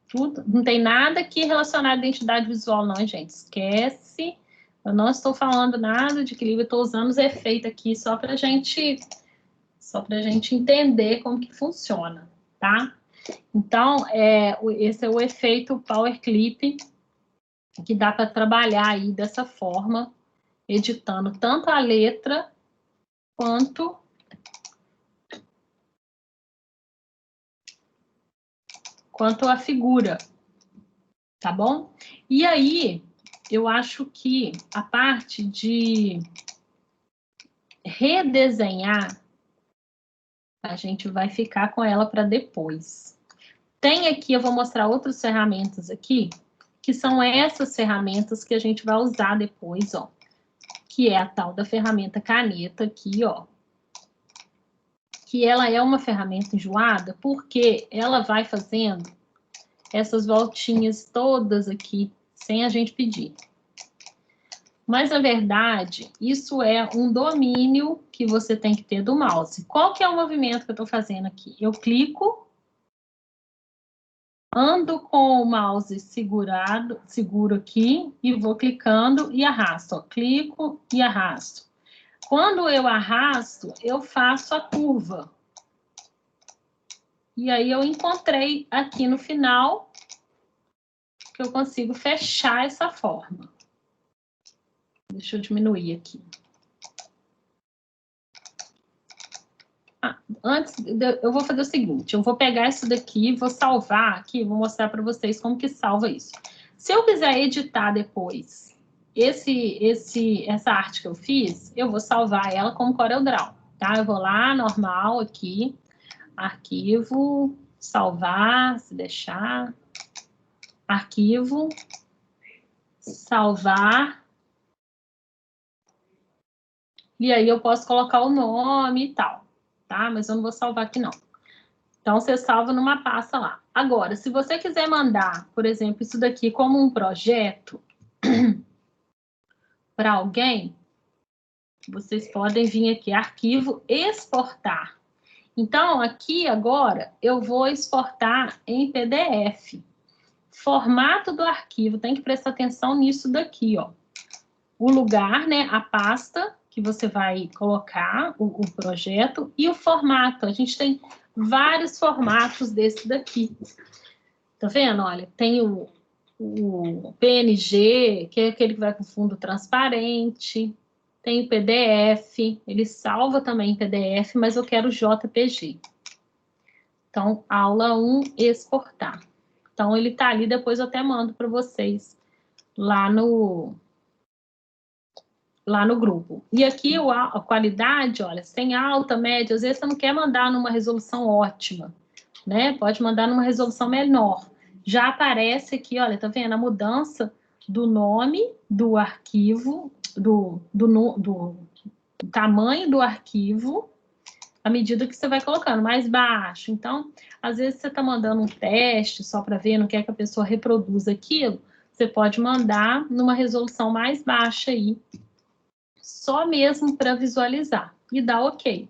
Tudo, não tem nada aqui relacionado à identidade visual, não, gente. Esquece. Eu não estou falando nada de equilíbrio, eu estou usando os efeitos aqui só para a gente entender como que funciona, tá? Então, esse é o efeito Power Clip, que dá para trabalhar aí dessa forma, editando tanto a letra quanto a figura, tá bom? E aí, eu acho que a parte de redesenhar, a gente vai ficar com ela para depois. Tem aqui, eu vou mostrar outras ferramentas aqui, que são essas ferramentas que a gente vai usar depois, ó. Que é a tal da ferramenta caneta aqui, ó. Que ela é uma ferramenta enjoada, porque ela vai fazendo essas voltinhas todas aqui, sem a gente pedir. Mas, na verdade, isso é um domínio que você tem que ter do mouse. Qual que é o movimento que eu estou fazendo aqui? Eu clico, ando com o mouse seguro aqui, e vou clicando e arrasto. Ó, clico e arrasto. Quando eu arrasto, eu faço a curva. E aí eu encontrei aqui no final que eu consigo fechar essa forma. Deixa eu diminuir aqui. Antes, eu vou fazer o seguinte, eu vou pegar isso daqui, vou salvar aqui, vou mostrar para vocês como que salva isso. Se eu quiser editar depois essa arte que eu fiz, eu vou salvar ela como CorelDRAW, tá? Eu vou lá, normal, aqui, arquivo, salvar, se deixar, arquivo, salvar, e aí eu posso colocar o nome e tal, tá? Mas eu não vou salvar aqui, não. Então, você salva numa pasta lá. Agora, se você quiser mandar, por exemplo, isso daqui como um projeto para alguém, vocês podem vir aqui, arquivo, exportar. Então, aqui agora, eu vou exportar em PDF. Formato do arquivo, tem que prestar atenção nisso daqui, ó. O lugar, né, a pasta que você vai colocar o projeto e o formato. A gente tem vários formatos desse daqui. Tá vendo? Olha, tem o PNG, que é aquele que vai com fundo transparente. Tem o PDF, ele salva também em PDF, mas eu quero JPG. Então, aula 1, exportar. Então, ele tá ali, depois eu até mando para vocês lá no grupo. E aqui a qualidade, olha, tem alta, média, às vezes você não quer mandar numa resolução ótima, né? Pode mandar numa resolução menor. Já aparece aqui, olha, tá vendo? A mudança do nome do arquivo, do tamanho do arquivo, à medida que você vai colocando, mais baixo. Então, às vezes você tá mandando um teste só para ver, não quer que a pessoa reproduza aquilo, você pode mandar numa resolução mais baixa aí, só mesmo para visualizar e dar ok.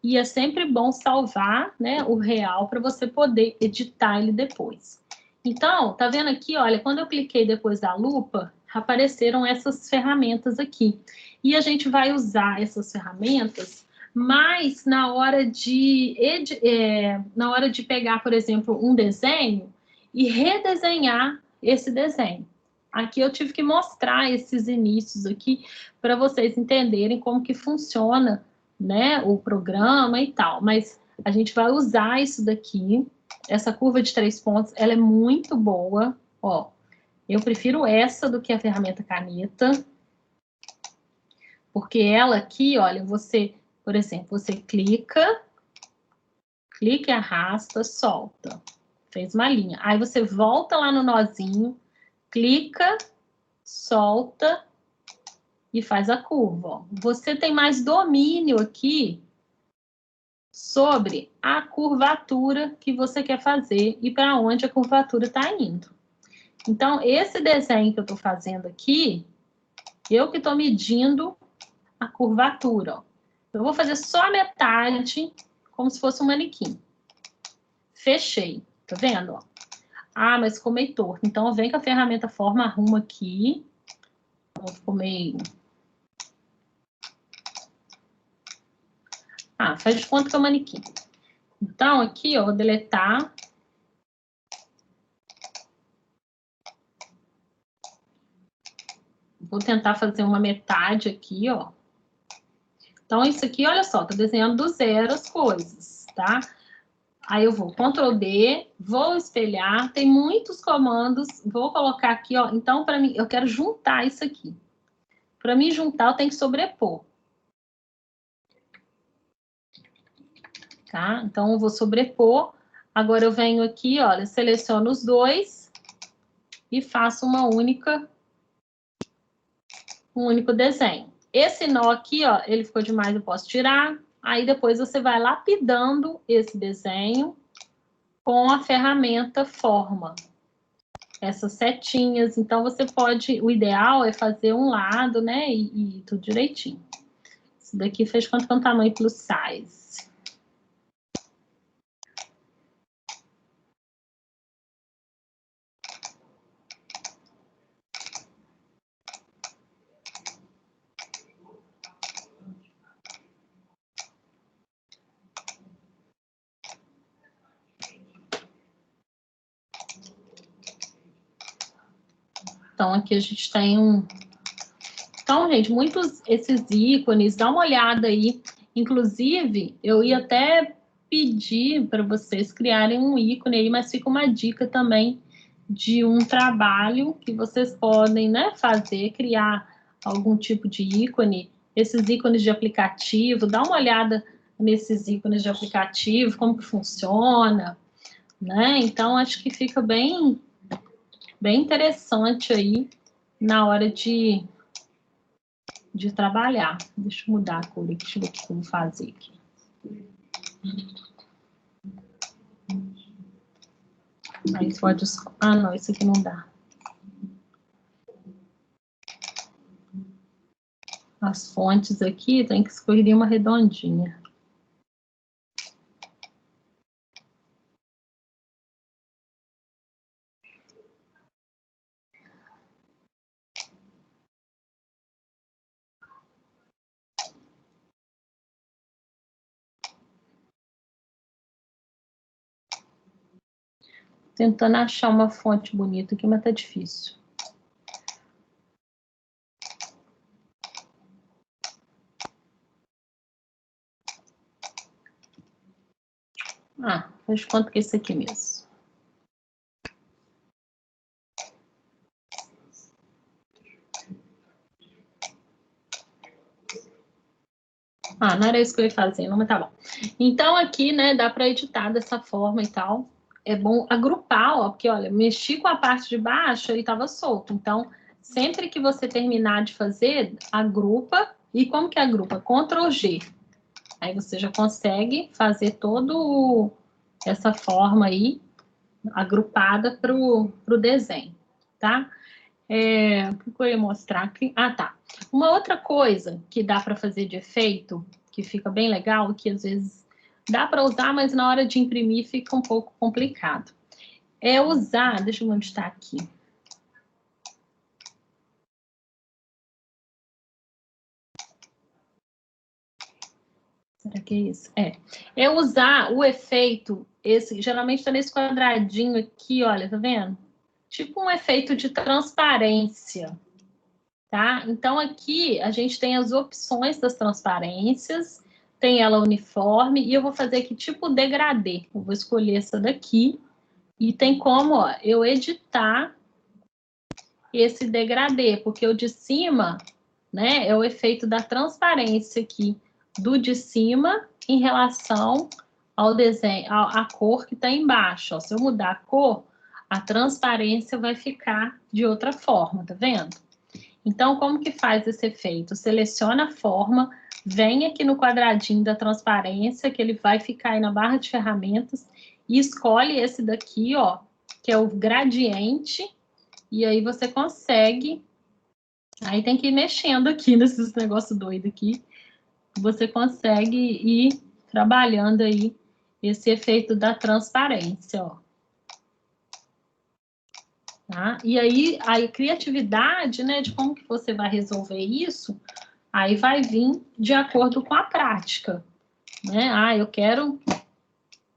E é sempre bom salvar, né, o real para você poder editar ele depois. Então, tá vendo aqui, olha, quando eu cliquei depois da lupa, apareceram essas ferramentas aqui. E a gente vai usar essas ferramentas, mas na hora de pegar, por exemplo, um desenho e redesenhar esse desenho. Aqui eu tive que mostrar esses inícios aqui para vocês entenderem como que funciona, né, o programa e tal. Mas a gente vai usar isso daqui. Essa curva de 3 pontos, ela é muito boa. Ó, eu prefiro essa do que a ferramenta caneta. Porque ela aqui, olha, você, por exemplo, você clica e arrasta, solta. Fez uma linha. Aí você volta lá no nozinho, clica, solta e faz a curva. Ó. Você tem mais domínio aqui sobre a curvatura que você quer fazer e para onde a curvatura está indo. Então, esse desenho que eu estou fazendo aqui, eu que estou medindo a curvatura. Ó. Eu vou fazer só a metade, como se fosse um manequim. Fechei, tá vendo? Ó? Ah, mas ficou meio torto. Então, vem com a ferramenta forma, arruma aqui. Ficou meio... Ah, faz de conta que é um manequim. Então, aqui, ó, vou deletar. Vou tentar fazer uma metade aqui, ó. Então, isso aqui, olha só, tô desenhando do zero as coisas, tá? Aí eu vou Ctrl D, vou espelhar, tem muitos comandos, vou colocar aqui, ó. Então, para mim, eu quero juntar isso aqui. Para mim juntar, eu tenho que sobrepor. Tá? Então, eu vou sobrepor. Agora, eu venho aqui, olha, seleciono os dois e faço um único desenho. Esse nó aqui, ó, ele ficou demais, eu posso tirar. Aí, depois, você vai lapidando esse desenho com a ferramenta forma. Essas setinhas. Então, você pode... O ideal é fazer um lado, né? E tudo direitinho. Isso daqui fez quanto que é um tamanho plus size. Então, aqui a gente tem um... Então, gente, muitos esses ícones, dá uma olhada aí. Inclusive, eu ia até pedir para vocês criarem um ícone aí, mas fica uma dica também de um trabalho que vocês podem, né, fazer, criar algum tipo de ícone. Esses ícones de aplicativo, dá uma olhada nesses ícones de aplicativo, como que funciona, né? Então, acho que fica bem interessante aí na hora de trabalhar. Deixa eu mudar a cor aqui, deixa eu ver o que eu vou fazer aqui. Aí pode... Ah, não, isso aqui não dá. As fontes aqui, tem que escolher uma redondinha. Tentando achar uma fonte bonita aqui, mas tá difícil. Ah, faz conta que é esse aqui mesmo. Ah, não era isso que eu ia fazer, não, mas tá bom. Então, aqui, né, dá para editar dessa forma e tal. É bom agrupar, ó, porque, olha, mexi com a parte de baixo e estava solto. Então, sempre que você terminar de fazer, agrupa. E como que agrupa? Ctrl G. Aí você já consegue fazer todo essa forma aí, agrupada para o desenho, tá? O que eu ia mostrar aqui? Ah, tá. Uma outra coisa que dá para fazer de efeito, que fica bem legal, que às vezes dá para usar, mas na hora de imprimir fica um pouco complicado. É usar, deixa eu ver onde está aqui. Será que é isso? É usar o efeito, esse, geralmente está nesse quadradinho aqui, olha, tá vendo? Tipo um efeito de transparência, tá? Então, aqui a gente tem as opções das transparências, tem ela uniforme, e eu vou fazer aqui tipo degradê. Eu vou escolher essa daqui, e tem como, ó, eu editar esse degradê, porque o de cima, né, é o efeito da transparência aqui, do de cima em relação ao desenho, à cor que está embaixo. Ó. Se eu mudar a cor, a transparência vai ficar de outra forma, tá vendo? Então, como que faz esse efeito? Seleciona a forma, vem aqui no quadradinho da transparência, que ele vai ficar aí na barra de ferramentas, e escolhe esse daqui, ó, que é o gradiente, e aí você consegue... Aí tem que ir mexendo aqui nesses negócios doidos aqui, você consegue ir trabalhando aí esse efeito da transparência, ó. Tá? E aí, a criatividade, né, de como que você vai resolver isso, aí vai vir de acordo com a prática, né? Ah, eu quero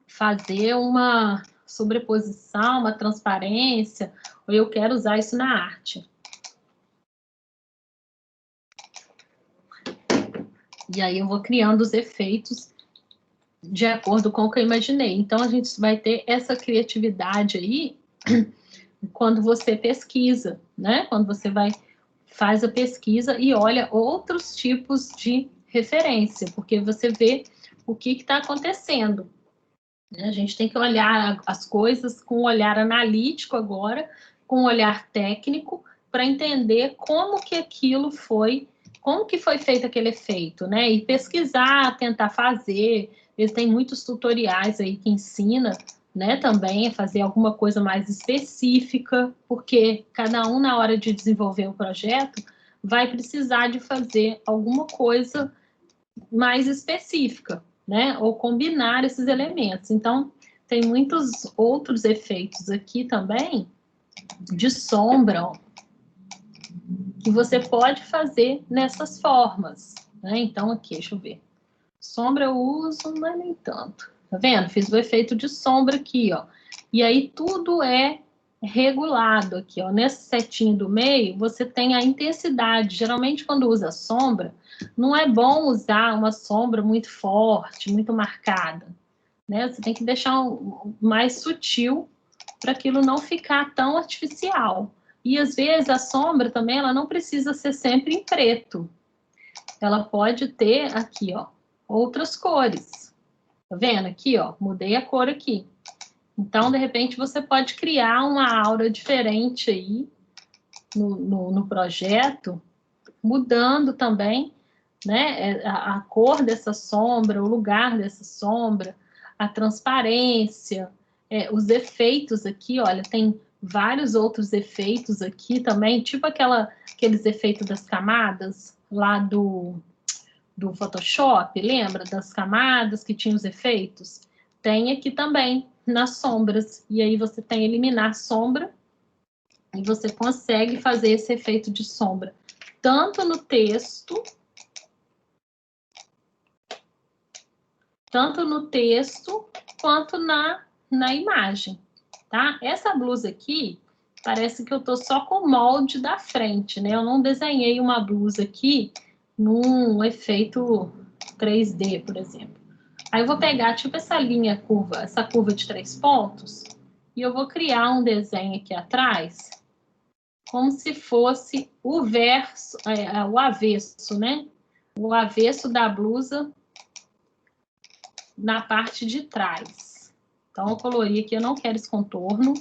fazer uma sobreposição, uma transparência, ou eu quero usar isso na arte. E aí eu vou criando os efeitos de acordo com o que eu imaginei. Então, a gente vai ter essa criatividade aí quando você pesquisa, né? Quando você faz a pesquisa e olha outros tipos de referência, porque você vê o que está acontecendo. A gente tem que olhar as coisas com um olhar analítico agora, com um olhar técnico, para entender como que aquilo foi, como que foi feito aquele efeito, né? E pesquisar, tentar fazer. Eles têm muitos tutoriais aí que ensina, né, também a fazer alguma coisa mais específica, porque cada um, na hora de desenvolver o projeto, vai precisar de fazer alguma coisa mais específica, né? Ou combinar esses elementos. Então, tem muitos outros efeitos aqui também, de sombra, ó, que você pode fazer nessas formas, né? Então, aqui, deixa eu ver. Sombra eu uso, mas nem tanto. Tá vendo? Fiz o efeito de sombra aqui, ó. E aí, tudo é regulado aqui, ó. Nesse setinho do meio, você tem a intensidade. Geralmente, quando usa sombra, não é bom usar uma sombra muito forte, muito marcada, né? Você tem que deixar mais sutil para aquilo não ficar tão artificial. E, às vezes, a sombra também, ela não precisa ser sempre em preto. Ela pode ter aqui, ó, outras cores. Tá vendo aqui, ó? Mudei a cor aqui. Então, de repente, você pode criar uma aura diferente aí no projeto, mudando também, né, a cor dessa sombra, o lugar dessa sombra, a transparência, os efeitos aqui, olha, tem vários outros efeitos aqui também, tipo aqueles efeitos das camadas lá do Photoshop, lembra das camadas que tinham os efeitos? Tem aqui também, nas sombras. E aí você tem eliminar sombra e você consegue fazer esse efeito de sombra, tanto no texto, quanto na imagem, tá? Essa blusa aqui, parece que eu tô só com o molde da frente, né? Eu não desenhei uma blusa aqui num efeito 3D, por exemplo. Aí eu vou pegar, tipo, essa linha curva, essa curva de 3 pontos, e eu vou criar um desenho aqui atrás, como se fosse o verso, o avesso, né? O avesso da blusa na parte de trás. Então, eu colori aqui, eu não quero esse contorno.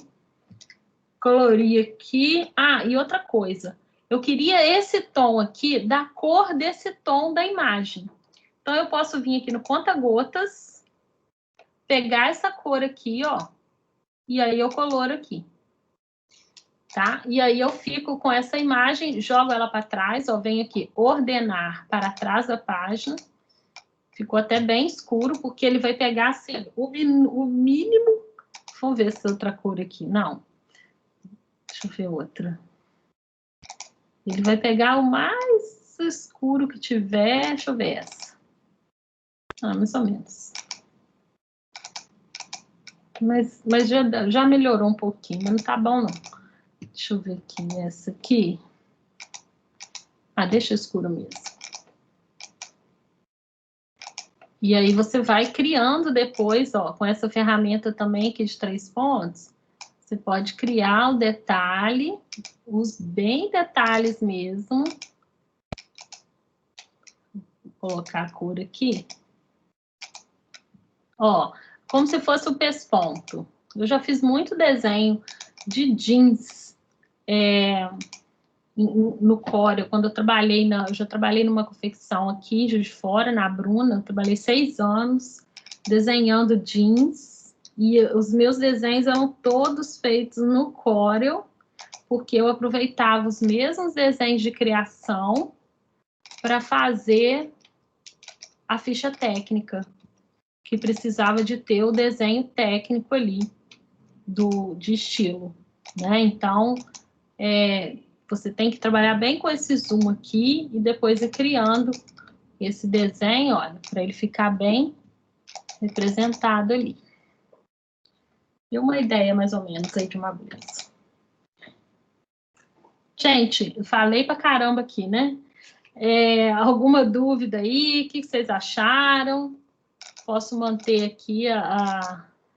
Colori aqui. Ah, e outra coisa. Eu queria esse tom aqui, da cor desse tom da imagem. Então, eu posso vir aqui no conta-gotas, pegar essa cor aqui, ó, e aí eu coloro aqui. Tá? E aí eu fico com essa imagem, jogo ela para trás, ó, venho aqui, ordenar para trás da página. Ficou até bem escuro, porque ele vai pegar, assim, o mínimo... Vamos ver se é outra cor aqui. Não. Deixa eu ver outra. Ele vai pegar o mais escuro que tiver. Deixa eu ver essa. Ah, mais ou menos. Mas já melhorou um pouquinho, mas não tá bom, não. Deixa eu ver aqui, essa aqui. Ah, deixa escuro mesmo. E aí você vai criando depois, ó, com essa ferramenta também aqui de 3 pontos, você pode criar o detalhe, os bem detalhes mesmo. Vou colocar a cor aqui. Ó, como se fosse o pesponto. Eu já fiz muito desenho de jeans no Corel, quando eu trabalhei eu já trabalhei numa confecção aqui, Juiz de Fora, na Bruna, eu trabalhei 6 anos desenhando jeans, e os meus desenhos eram todos feitos no Corel, porque eu aproveitava os mesmos desenhos de criação para fazer a ficha técnica, que precisava de ter o desenho técnico ali, de estilo, né? Então, você tem que trabalhar bem com esse zoom aqui e depois ir criando esse desenho, olha, para ele ficar bem representado ali. Deu uma ideia, mais ou menos, aí de uma blusa. Gente, eu falei pra caramba aqui, né? Alguma dúvida aí? O que vocês acharam? Posso manter aqui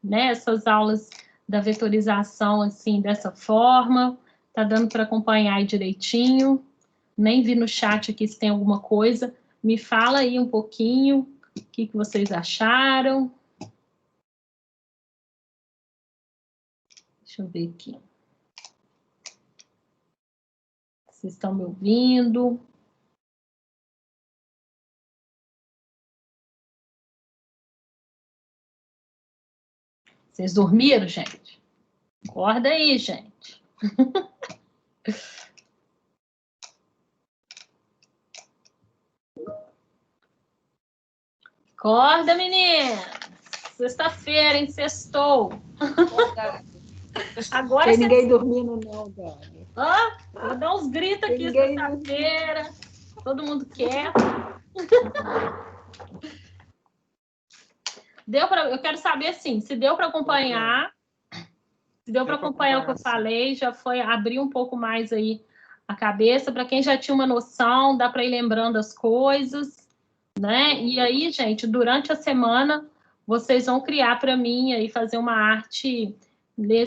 né, essas aulas da vetorização, assim, dessa forma. Tá dando para acompanhar aí direitinho. Nem vi no chat aqui se tem alguma coisa. Me fala aí um pouquinho o que vocês acharam. Deixa eu ver aqui. Vocês estão me ouvindo? Vocês dormiram, gente? Acorda aí, gente. Acorda, meninas. Sexta-feira, hein? Sextou. Agora tem ninguém dormindo, não, Gabi. Vou dar uns gritos aqui sexta-feira. Todo mundo quer. Eu quero saber, assim, se deu para acompanhar. Se deu para acompanhar o que eu falei, já foi abrir um pouco mais aí a cabeça. Para quem já tinha uma noção, dá para ir lembrando as coisas, né? E aí, gente, durante a semana, vocês vão criar para mim aí, fazer uma arte né,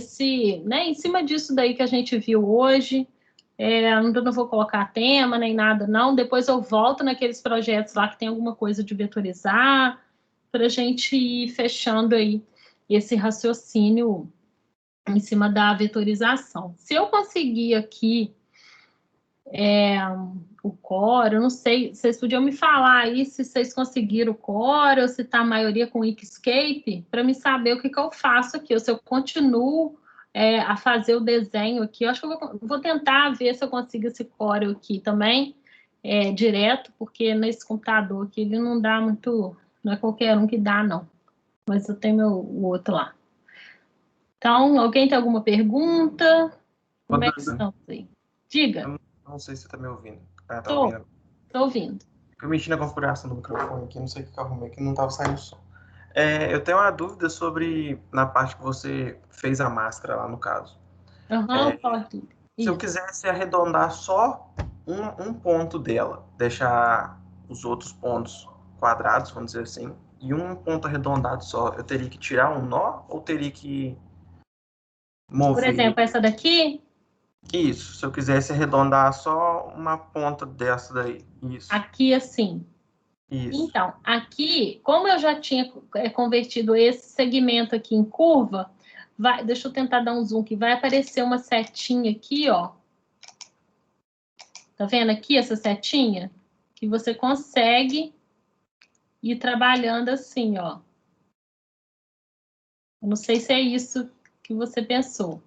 em cima disso daí que a gente viu hoje. Eu não vou colocar tema nem nada, não. Depois eu volto naqueles projetos lá que tem alguma coisa de vetorizar, para a gente ir fechando aí esse raciocínio em cima da vetorização. Se eu conseguir aqui o Core, eu não sei, vocês podiam me falar aí se vocês conseguiram o Core ou se está a maioria com o Inkscape, para me saber o que eu faço aqui, ou se eu continuo a fazer o desenho aqui. Eu acho que eu vou tentar ver se eu consigo esse Core aqui também, direto, porque nesse computador aqui ele não dá muito, não é qualquer um que dá, não. Mas eu tenho o outro lá. Então, alguém tem alguma pergunta? Como é que estamos aí? Diga. Eu não sei se você está me ouvindo. Ah, tá Tô ouvindo. ouvindo. Eu mexi na configuração do microfone aqui, não sei o que eu arrumei, que não estava saindo som. Eu tenho uma dúvida sobre, na parte que você fez a máscara lá, no caso. Pode. Se eu quisesse arredondar só um ponto dela, deixar os outros pontos quadrados, vamos dizer assim, e um ponto arredondado só, eu teria que tirar um nó ou teria que mover? Por exemplo, essa daqui? Isso, se eu quisesse arredondar só uma ponta dessa daí. Isso. Aqui, assim. Isso. Então, aqui, como eu já tinha convertido esse segmento aqui em curva, deixa eu tentar dar um zoom aqui, vai aparecer uma setinha aqui, ó. Tá vendo aqui essa setinha? Que você consegue ir trabalhando assim, ó. Eu não sei se é isso que você pensou.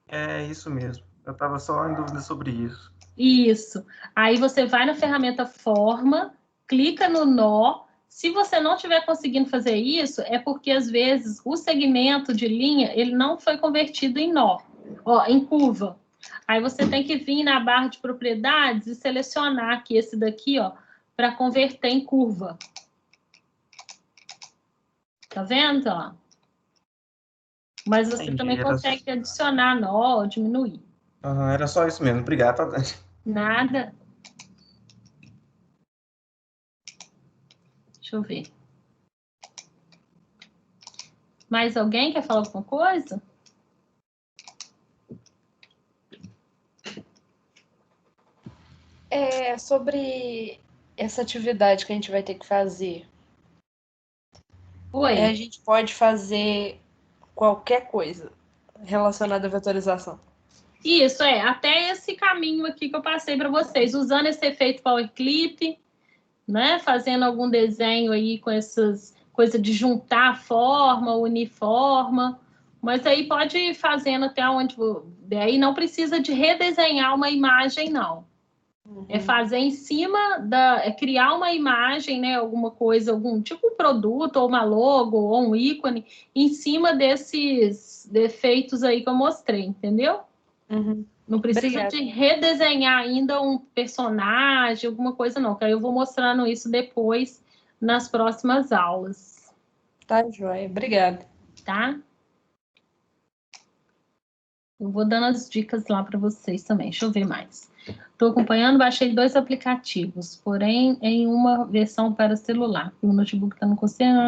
É isso mesmo. Eu estava só em dúvida sobre isso. Isso. Aí você vai na ferramenta Forma, clica no nó. Se você não estiver conseguindo fazer isso, é porque, às vezes, o segmento de linha ele não foi convertido em nó, em curva. Aí você tem que vir na barra de propriedades e selecionar aqui esse daqui, ó, para converter em curva. Tá vendo? Ó? Mas você Entendi, também consegue adicionar nó ou diminuir. Era só isso mesmo. Obrigado, Tati. Nada. Deixa eu ver. Mais alguém quer falar alguma coisa? Sobre essa atividade que a gente vai ter que fazer. Oi. A gente pode fazer qualquer coisa relacionada à vetorização. Isso, até esse caminho aqui que eu passei para vocês, usando esse efeito Power Clip, né, fazendo algum desenho aí com essas coisas de juntar forma, unir forma, mas aí pode ir fazendo até onde... Daí não precisa de redesenhar uma imagem, não. É fazer em cima criar uma imagem, né, alguma coisa, algum tipo de produto, ou uma logo, ou um ícone, em cima desses defeitos aí que eu mostrei, entendeu? Não precisa de redesenhar ainda um personagem, alguma coisa não, que aí eu vou mostrando isso depois nas próximas aulas. Tá, joia. Obrigada. Tá? Eu vou dando as dicas lá para vocês também. Deixa eu ver mais. Estou acompanhando, baixei 2 aplicativos, porém em uma versão para celular. O notebook está no conseguindo.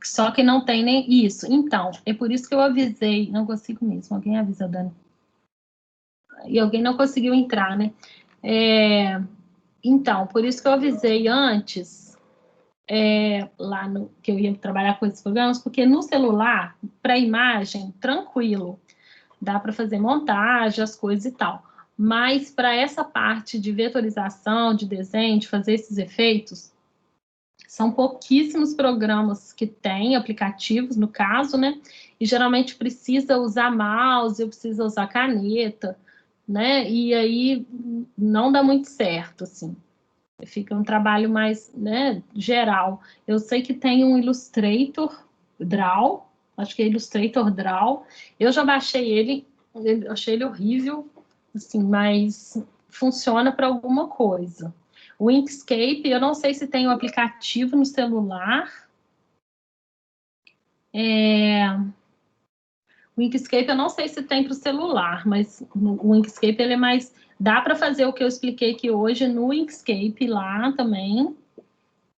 Só que não tem nem isso. Então, é por isso que eu avisei. Não consigo mesmo. Alguém avisa, Dani. E alguém não conseguiu entrar, né? Então, por isso que eu avisei antes, lá que eu ia trabalhar com esses programas, porque no celular, para imagem, tranquilo. Dá para fazer montagem, as coisas e tal. Mas para essa parte de vetorização, de desenho, de fazer esses efeitos, são pouquíssimos programas que têm, aplicativos, no caso, né? E geralmente precisa usar mouse, precisa usar caneta, né? E aí não dá muito certo, assim. Fica um trabalho mais, né, geral. Eu sei que tem um Illustrator Draw, acho que é Illustrator Draw. Eu já baixei ele, achei ele horrível, assim, mas funciona para alguma coisa. O Inkscape, eu não sei se tem um aplicativo no celular. O Inkscape eu não sei se tem para o celular, mas o Inkscape ele é mais... Dá para fazer o que eu expliquei aqui hoje no Inkscape lá também.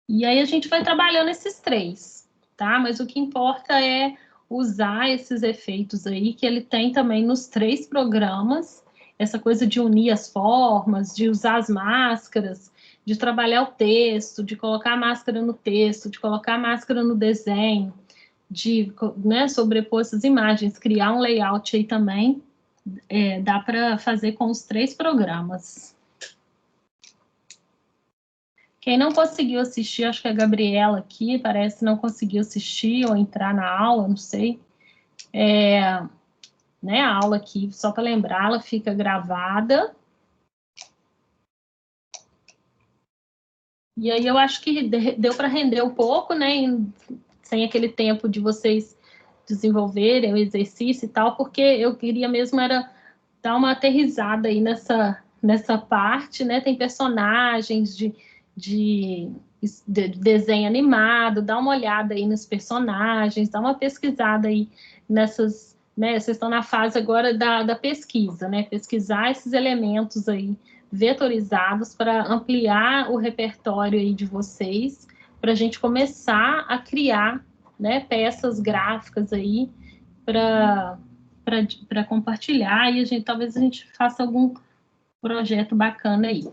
E aí a gente vai trabalhando esses 3, tá? Mas o que importa é usar esses efeitos aí, que ele tem também nos 3 programas, essa coisa de unir as formas, de usar as máscaras, de trabalhar o texto, de colocar a máscara no texto, de colocar a máscara no desenho, de, né, sobrepor essas imagens, criar um layout aí também, dá para fazer com os 3 programas. Quem não conseguiu assistir, acho que a Gabriela aqui, parece não conseguiu assistir ou entrar na aula, não sei. Né, a aula aqui, só para lembrar, ela fica gravada. E aí eu acho que deu para render um pouco, né, sem aquele tempo de vocês desenvolverem o exercício e tal, porque eu queria mesmo era dar uma aterrissada aí nessa parte, né, tem personagens de desenho animado, dá uma olhada aí nos personagens, dá uma pesquisada aí nessas, né, vocês estão na fase agora da pesquisa, né, pesquisar esses elementos aí vetorizados para ampliar o repertório aí de vocês, para a gente começar a criar, né, peças gráficas aí para compartilhar e talvez a gente faça algum projeto bacana aí.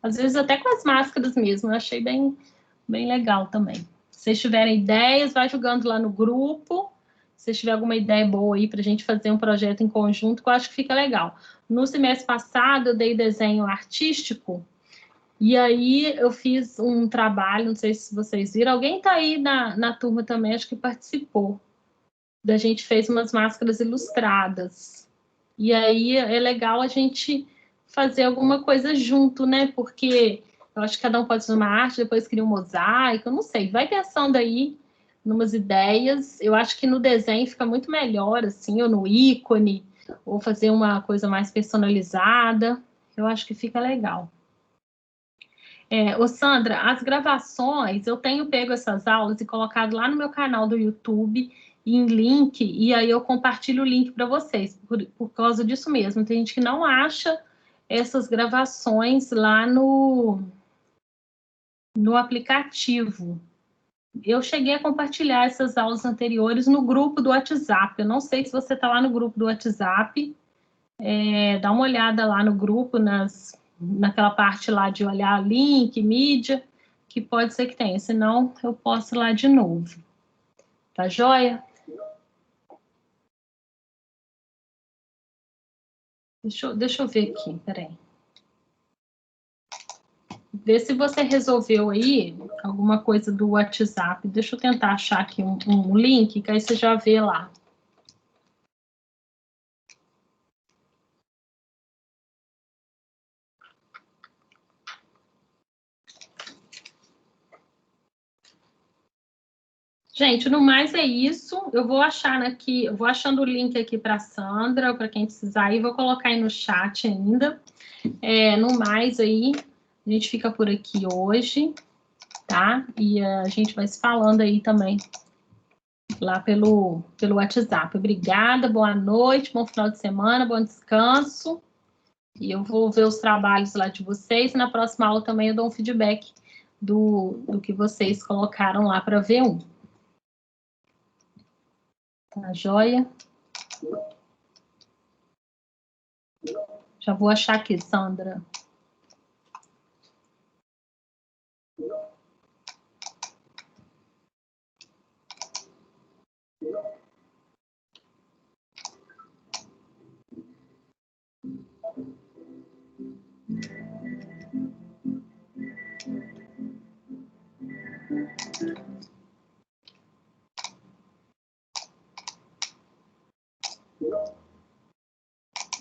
Às vezes até com as máscaras mesmo, eu achei bem legal também. Se vocês tiverem ideias, vai jogando lá no grupo. Se vocês tiverem alguma ideia boa aí para a gente fazer um projeto em conjunto, que eu acho que fica legal. No semestre passado, eu dei desenho artístico, e aí eu fiz um trabalho, não sei se vocês viram, alguém está aí na turma também, acho que participou. A gente fez umas máscaras ilustradas. E aí é legal a gente fazer alguma coisa junto, né? Porque eu acho que cada um pode fazer uma arte, depois cria um mosaico, eu não sei. Vai pensando aí numas ideias. Eu acho que no desenho fica muito melhor, assim, ou no ícone, ou fazer uma coisa mais personalizada. Eu acho que fica legal. Ô Sandra, as gravações, eu tenho pego essas aulas e colocado lá no meu canal do YouTube em link, e aí eu compartilho o link para vocês, por causa disso mesmo. Tem gente que não acha essas gravações lá no aplicativo. Eu cheguei a compartilhar essas aulas anteriores no grupo do WhatsApp. Eu não sei se você está lá no grupo do WhatsApp. Dá uma olhada lá no grupo, naquela parte lá de olhar link, mídia, que pode ser que tenha. Senão, eu posto lá de novo. Tá joia? Deixa eu ver aqui, peraí. Vê se você resolveu aí alguma coisa do WhatsApp. Deixa eu tentar achar aqui um link, que aí você já vê lá. Gente, no mais é isso. Eu vou achar aqui, eu vou achando o link aqui para a Sandra, para quem precisar, e vou colocar aí no chat ainda. No mais aí, a gente fica por aqui hoje, tá? E a gente vai se falando aí também lá pelo WhatsApp. Obrigada, boa noite, bom final de semana, bom descanso. E eu vou ver os trabalhos lá de vocês. Na próxima aula também eu dou um feedback do que vocês colocaram lá para V1. Tá joia? Já vou achar aqui, Sandra.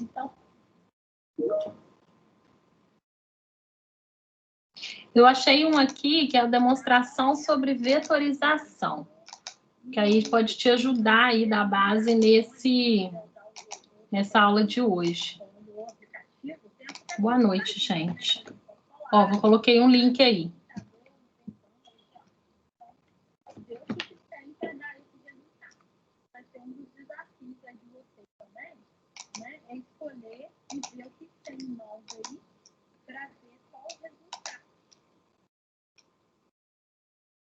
Então, eu achei um aqui que é a demonstração sobre vetorização, que aí pode te ajudar aí da base nessa aula de hoje. Boa noite, gente. Ó, coloquei um link aí.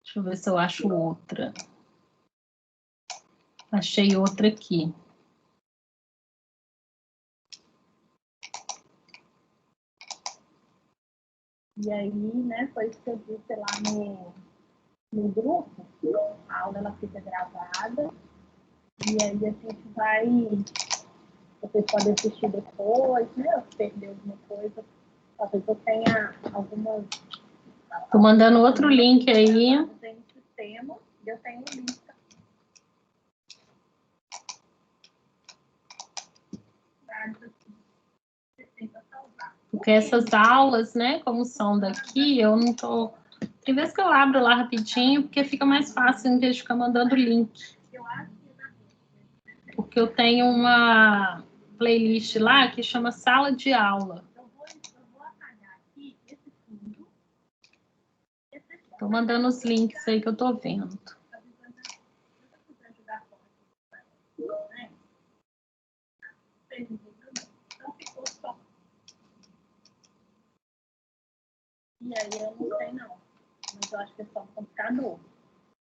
Deixa eu ver se eu acho outra. Achei outra aqui. E aí, né, foi isso que eu disse lá no grupo. A aula ela fica gravada. E aí a gente vai vocês podem assistir depois, né? Se perder alguma coisa. Talvez eu tenha algumas... Tô mandando outro link aí. Tem sistema, eu tenho um link. Porque essas aulas, né, como são daqui, eu não tô... Tem vezes que eu abro lá rapidinho, porque fica mais fácil em vez de ficar mandando link. Porque eu tenho uma playlist lá que chama Sala de Aula. Eu vou apagar aqui esse fundo. Tô mandando os links aí que eu tô vendo. Então ficou só. E aí eu não sei não, mas eu acho que é só um computador.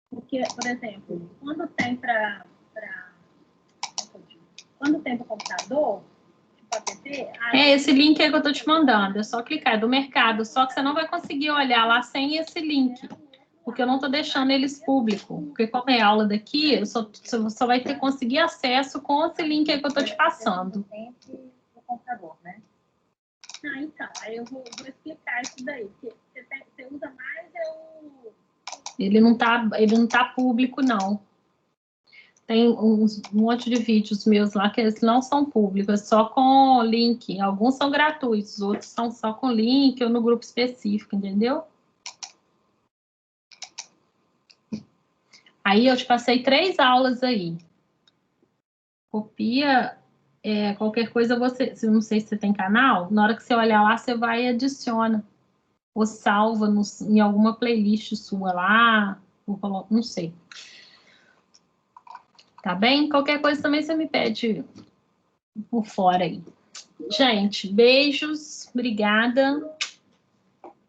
Porque, por exemplo, quando tem para o computador, tipo app... esse link aí que eu tô te mandando, é só clicar, é do mercado, só que você não vai conseguir olhar lá sem esse link, porque eu não tô deixando eles público, porque como é aula daqui, você só vai ter que conseguir acesso com esse link aí que eu tô te passando. O computador, né? Ah, então, aí eu vou explicar isso daí, porque você usa mais Ele não tá público, não. Tem um monte de vídeos meus lá que eles não são públicos, é só com link. Alguns são gratuitos, outros são só com link ou no grupo específico, entendeu? Aí eu te passei 3 aulas aí. Copia, qualquer coisa você... Não sei se você tem canal, na hora que você olhar lá, você vai e adiciona. Ou salva em alguma playlist sua lá, não sei. Tá bem? Qualquer coisa também você me pede por fora aí. Gente, beijos, obrigada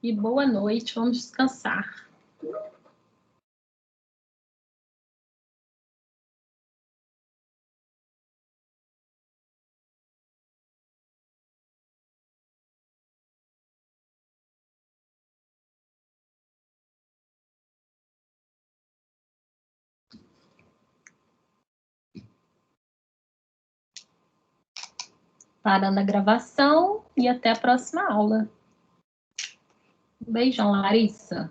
e boa noite. Vamos descansar. Parando a gravação e até a próxima aula. Um beijão, Larissa.